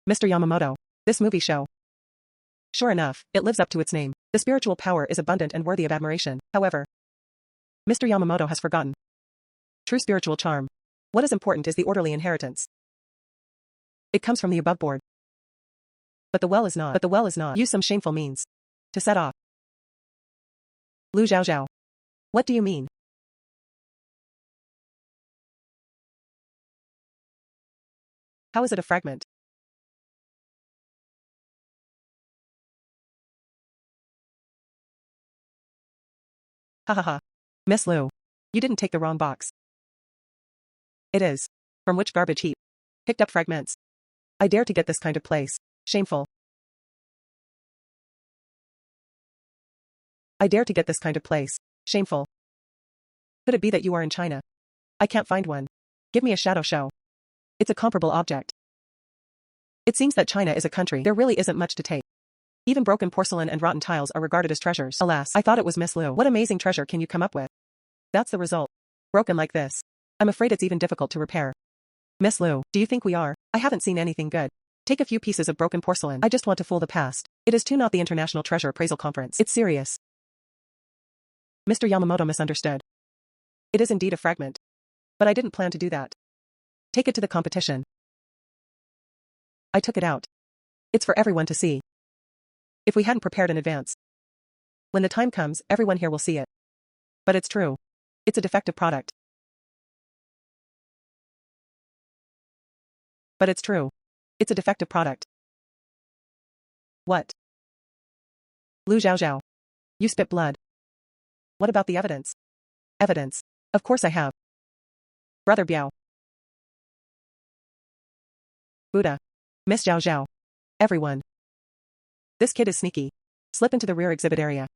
Mr. Yamamoto, this movie show. Sure enough, it lives up to its name. The spiritual power is abundant and worthy of admiration. However, Mr. Yamamoto has forgotten. True spiritual charm. What is important is the orderly inheritance. It comes from the above board. But the well is not. Use some shameful means. To set off. Lu Zhao Zhao. What do you mean? How is it a fragment? Ha ha ha. Miss Liu. You didn't take the wrong box. It is. From which garbage heap? Picked up fragments. I dare to get this kind of place. Shameful. I dare to get this kind of place. Shameful. Could it be that you are in China? I can't find one. Give me a shadow show. It's a comparable object. It seems that China is a country. There really isn't much to take. Even broken porcelain and rotten tiles are regarded as treasures. Alas, I thought it was Miss Liu. What amazing treasure can you come up with? That's the result. Broken like this. I'm afraid it's even difficult to repair. Miss Liu, do you think we are? I haven't seen anything good. Take a few pieces of broken porcelain. I just want to fool the past. It is too not the International Treasure Appraisal Conference. It's serious. Mr. Yamamoto misunderstood. It is indeed a fragment. But I didn't plan to do that. Take it to the competition. I took it out. It's for everyone to see. If we hadn't prepared in advance. When the time comes, everyone here will see it. But it's true. It's a defective product. But it's true. It's a defective product. What? Lu Zhaozhao. You spit blood. What about the evidence? Evidence. Of course I have. Brother Biao. Buddha. Miss Zhao Zhao. Everyone. This kid is sneaky. Slip into the rear exhibit area.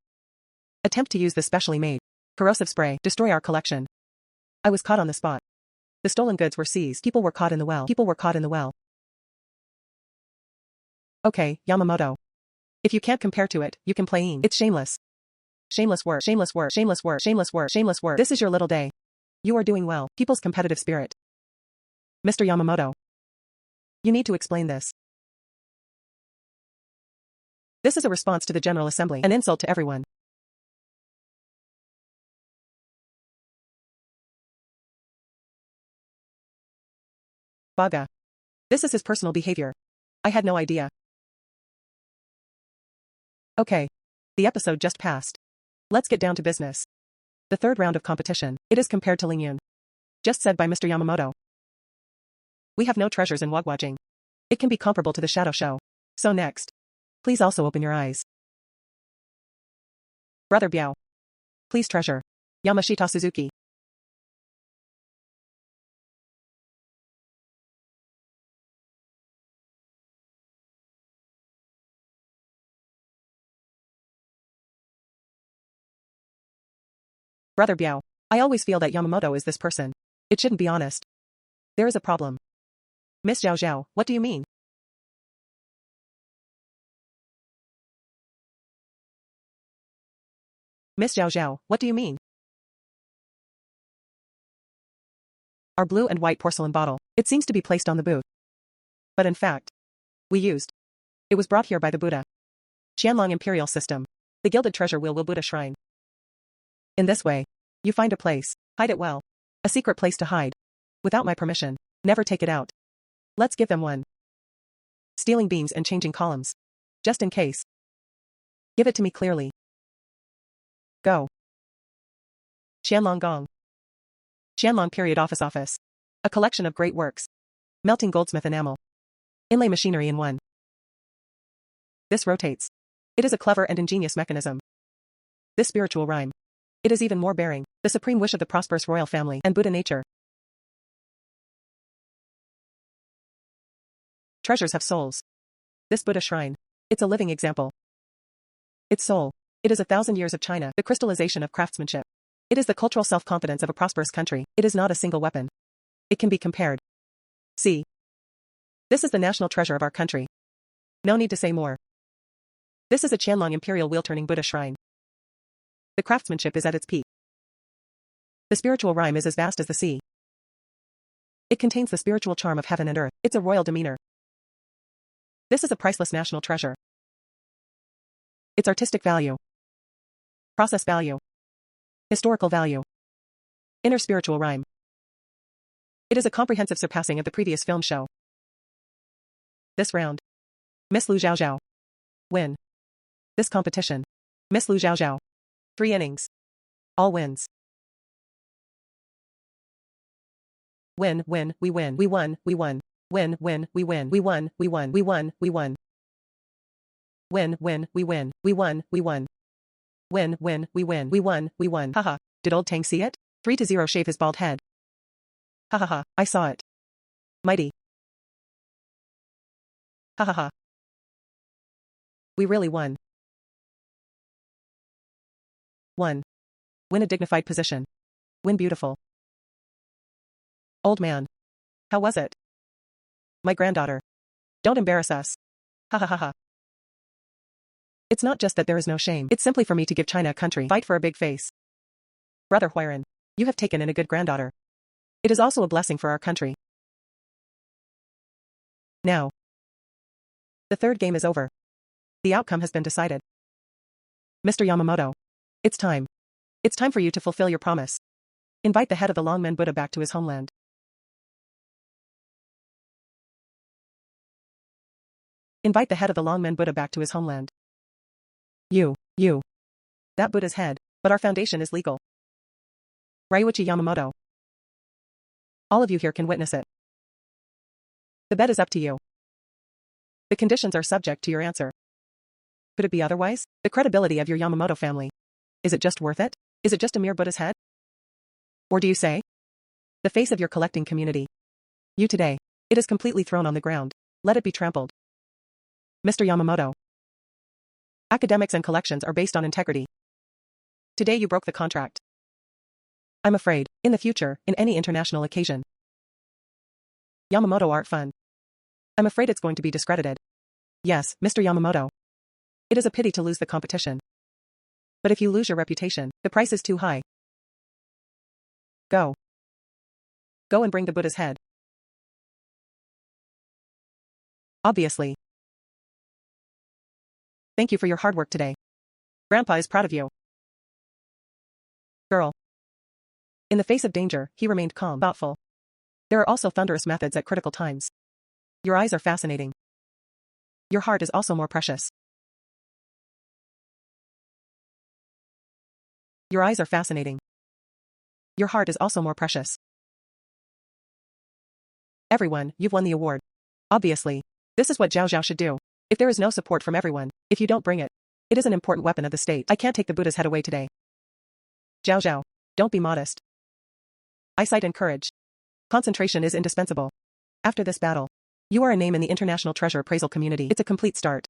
Attempt to use the specially made corrosive spray. Destroy our collection. I was caught on the spot. The stolen goods were seized. People were caught in the well. People were caught in the well. Okay, Yamamoto. If you can't compare to it, you can play in. It's shameless. Shameless work. Shameless work. Shameless work. Shameless work. Shameless work. This is your little day. You are doing well. People's competitive spirit. Mr. Yamamoto. You need to explain this. This is a response to the General Assembly. An insult to everyone. Baga. This is his personal behavior. I had no idea. Okay. The episode just passed. Let's get down to business. The third round of competition. It is compared to Lingyun. Just said by Mr. Yamamoto. We have no treasures in Wagwajing. It can be comparable to the Shadow Show. So next. Please also open your eyes. Brother Biao. Please treasure. Yamashita Suzuki. Brother Biao. I always feel that Yamamoto is this person. It shouldn't be honest. There is a problem. Miss Zhao Zhao, what do you mean? Miss Zhao Zhao, what do you mean? Our blue and white porcelain bottle. It seems to be placed on the booth. But in fact, we used. It was brought here by the Buddha. Qianlong Imperial System. The Gilded Treasure Wheel Buddha Shrine. In this way, you find a place. Hide it well. A secret place to hide. Without my permission. Never take it out. Let's give them one. Stealing beams and changing columns. Just in case. Give it to me clearly. Go. Qianlong Gong. Qianlong Period Office. A collection of great works. Melting goldsmith enamel. Inlay machinery in one. This rotates. It is a clever and ingenious mechanism. This spiritual rhyme. It is even more bearing. The supreme wish of the prosperous royal family and Buddha nature. Treasures have souls. This Buddha shrine. It's a living example. Its soul. It is 1,000 years of China, the crystallization of craftsmanship. It is the cultural self-confidence of a prosperous country. It is not a single weapon. It can be compared. See. This is the national treasure of our country. No need to say more. This is a Qianlong Imperial wheel-turning Buddha shrine. The craftsmanship is at its peak. The spiritual rhyme is as vast as the sea. It contains the spiritual charm of heaven and earth. It's a royal demeanor. This is a priceless national treasure. Its artistic value. Process value. Historical value. Inner spiritual rhyme. It is a comprehensive surpassing of the previous film show. This round. Miss Lu Zhaozhao. Win. This competition. Miss Lu Zhaozhao. 3 innings. All wins. Win, win, we win. We won, we won. Win, win, we win. We won, we won. We won, we won. Win, win, we win. We won, we won. Win, win, we win. We won, we won. Haha. Did old Tang see it? 3-0 shave his bald head. Ha ha ha. I saw it. Mighty. Ha ha ha. We really won. Won. Win a dignified position. Win beautiful. Old man. How was it? My granddaughter. Don't embarrass us. Ha ha ha ha. It's not just that there is no shame. It's simply for me to give China a country. Fight for a big face. Brother Huiran. You have taken in a good granddaughter. It is also a blessing for our country. Now. The third game is over. The outcome has been decided. Mr. Yamamoto. It's time. It's time for you to fulfill your promise. Invite the head of the Longmen Buddha back to his homeland. Invite the head of the Longmen Buddha back to his homeland. You. That Buddha's head. But our foundation is legal. Ryuichi Yamamoto. All of you here can witness it. The bet is up to you. The conditions are subject to your answer. Could it be otherwise? The credibility of your Yamamoto family. Is it just worth it? Is it just a mere Buddha's head? Or do you say? The face of your collecting community. You today. It is completely thrown on the ground. Let it be trampled. Mr. Yamamoto. Academics and collections are based on integrity. Today you broke the contract. I'm afraid, in the future, in any international occasion. Yamamoto Art Fund. I'm afraid it's going to be discredited. Yes, Mr. Yamamoto. It is a pity to lose the competition. But if you lose your reputation, the price is too high. Go. Go and bring the Buddha's head. Obviously. Thank you for your hard work today. Grandpa is proud of you. Girl. In the face of danger, he remained calm, thoughtful. There are also thunderous methods at critical times. Your eyes are fascinating. Your heart is also more precious. Your eyes are fascinating. Your heart is also more precious. Everyone, you've won the award. Obviously. This is what Zhao Zhao should do. If there is no support from everyone, if you don't bring it, it is an important weapon of the state. I can't take the Buddha's head away today. Zhao Zhao, don't be modest. Eyesight and courage. Concentration is indispensable. After this battle, you are a name in the international treasure appraisal community. It's a complete start.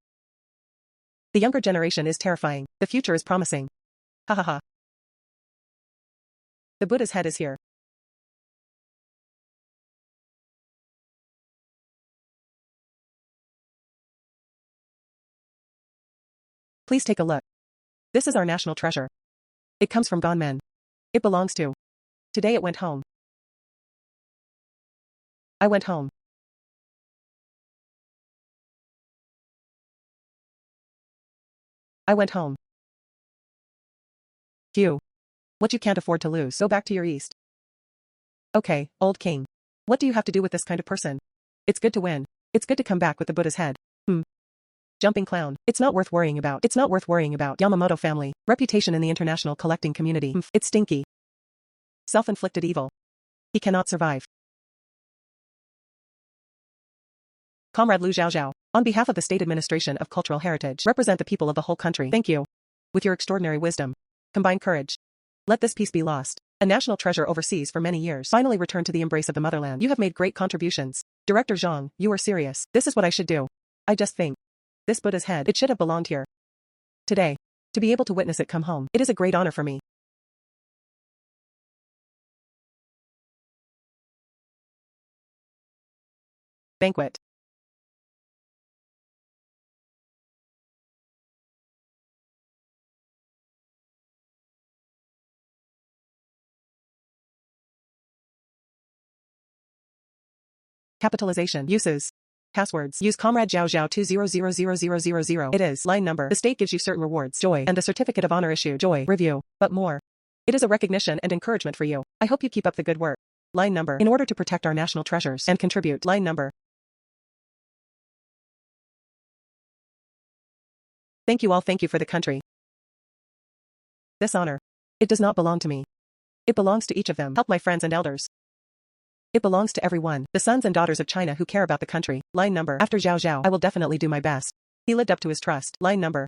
The younger generation is terrifying. The future is promising. Ha ha ha. The Buddha's head is here. Please take a look. This is our national treasure. It comes from gone men. It belongs to. Today it went home. I went home. I went home. Phew. What you can't afford to lose. Go back to your east. Okay, old king. What do you have to do with this kind of person? It's good to win. It's good to come back with the Buddha's head. Jumping clown. It's not worth worrying about. It's not worth worrying about. Yamamoto family. Reputation in the international collecting community. It's stinky. Self-inflicted evil. He cannot survive. Comrade Liu Zhaozhao, on behalf of the State Administration of Cultural Heritage, represent the people of the whole country. Thank you. With your extraordinary wisdom, combined courage, let this peace be lost. A national treasure overseas for many years, finally returned to the embrace of the motherland. You have made great contributions. Director Zhang, you are serious. This is what I should do. I just think. This Buddha's head, it should have belonged here. Today. To be able to witness it come home, it is a great honor for me. Banquet. Capitalization. Uses. Passwords. Use Comrade Zhao Zhao 20000000. It is. Line number. The state gives you certain rewards. Joy. And a certificate of honor issued. Joy. Review. But more. It is a recognition and encouragement for you. I hope you keep up the good work. Line number. In order to protect our national treasures and contribute. Line number. Thank you all. Thank you for the country. This honor. It does not belong to me. It belongs to each of them. Help my friends and elders. It belongs to everyone, the sons and daughters of China who care about the country. Line number. After Zhao Zhao, I will definitely do my best. He lived up to his trust. Line number.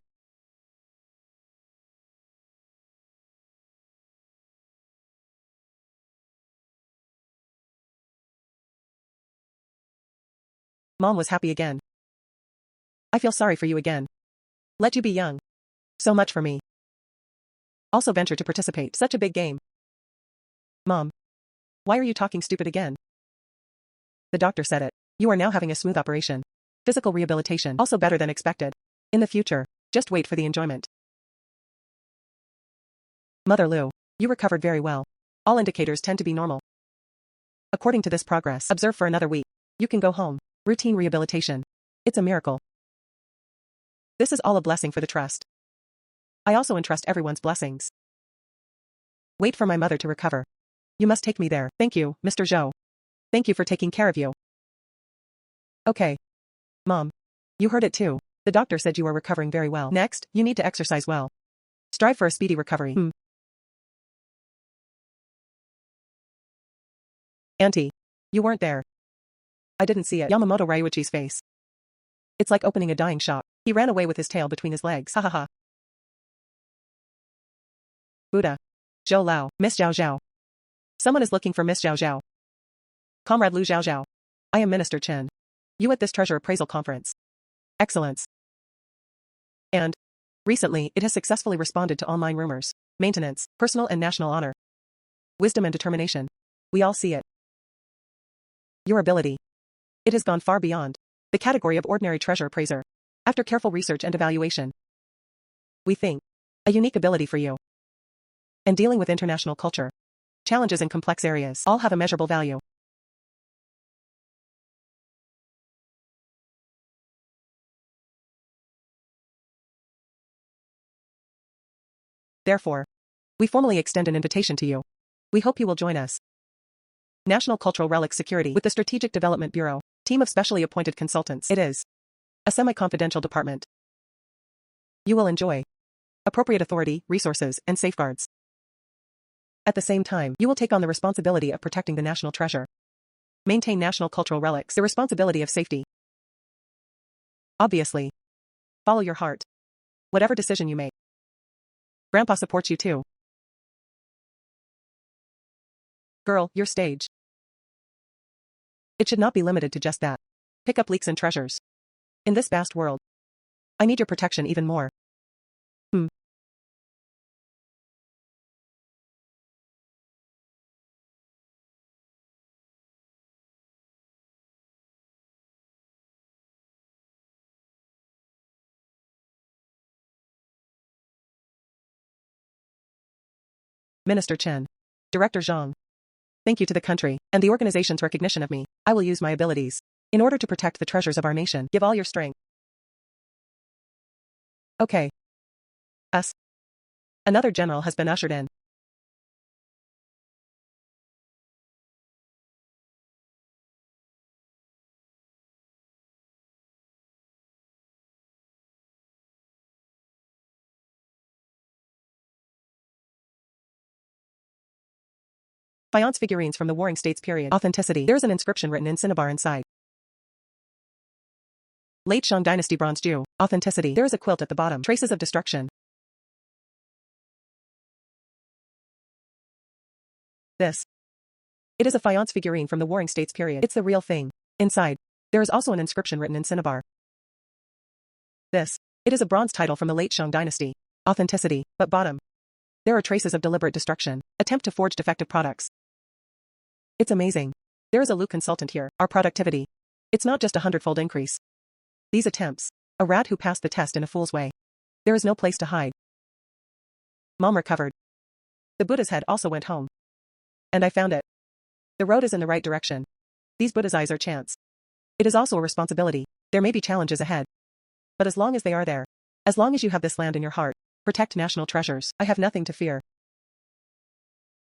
Mom was happy again. I feel sorry for you again. Let you be young. So much for me. Also venture to participate. Such a big game. Mom. Why are you talking stupid again? The doctor said it. You are now having a smooth operation. Physical rehabilitation. Also better than expected. In the future, just wait for the enjoyment. Mother Liu. You recovered very well. All indicators tend to be normal. According to this progress, observe for another week. You can go home. Routine rehabilitation. It's a miracle. This is all a blessing for the trust. I also entrust everyone's blessings. Wait for my mother to recover. You must take me there. Thank you, Mr. Zhou. Thank you for taking care of you. Okay. Mom. You heard it too. The doctor said you are recovering very well. Next, you need to exercise well. Strive for a speedy recovery. Auntie. You weren't there. I didn't see it. Yamamoto Ryuichi's face. It's like opening a dying shop. He ran away with his tail between his legs. Ha ha ha. Buddha. Zhou Lao. Miss Zhao Zhao. Someone is looking for Miss Zhao Zhao. Comrade Lu Zhao Zhao. I am Minister Chen. You at this treasure appraisal conference. Excellence. And recently, it has successfully responded to online rumors, maintenance, personal and national honor, wisdom and determination. We all see it. Your ability. It has gone far beyond the category of ordinary treasure appraiser. After careful research and evaluation, we think a unique ability for you. And dealing with international culture, challenges in complex areas all have a measurable value. Therefore, we formally extend an invitation to you. We hope you will join us. National Cultural Relic Security with the Strategic Development Bureau, team of specially appointed consultants. It is a semi-confidential department. You will enjoy appropriate authority, resources, and safeguards. At the same time, you will take on the responsibility of protecting the national treasure. Maintain national cultural relics, the responsibility of safety. Obviously, follow your heart. Whatever decision you make. Grandpa supports you too. Girl, your stage. It should not be limited to just that. Pick up leaks and treasures. In this vast world, I need your protection even more. Minister Chen. Director Zhang. Thank you to the country and the organization's recognition of me. I will use my abilities in order to protect the treasures of our nation. Give all your strength. Okay. Us. Another general has been ushered in. Faience figurines from the Warring States period. Authenticity. There is an inscription written in cinnabar inside. Late Shang Dynasty Bronze Jew. Authenticity. There is a quilt at the bottom. Traces of destruction. This. It is a faience figurine from the Warring States period. It's the real thing. Inside, there is also an inscription written in cinnabar. This. It is a bronze title from the late Shang Dynasty. Authenticity. But bottom. There are traces of deliberate destruction. Attempt to forge defective products. It's amazing. There is a Lu consultant here. Our productivity. It's not just 100-fold increase. These attempts. A rat who passed the test in a fool's way. There is no place to hide. Mom recovered. The Buddha's head also went home. And I found it. The road is in the right direction. These Buddha's eyes are chance. It is also a responsibility. There may be challenges ahead. But as long as they are there, as long as you have this land in your heart, protect national treasures, I have nothing to fear.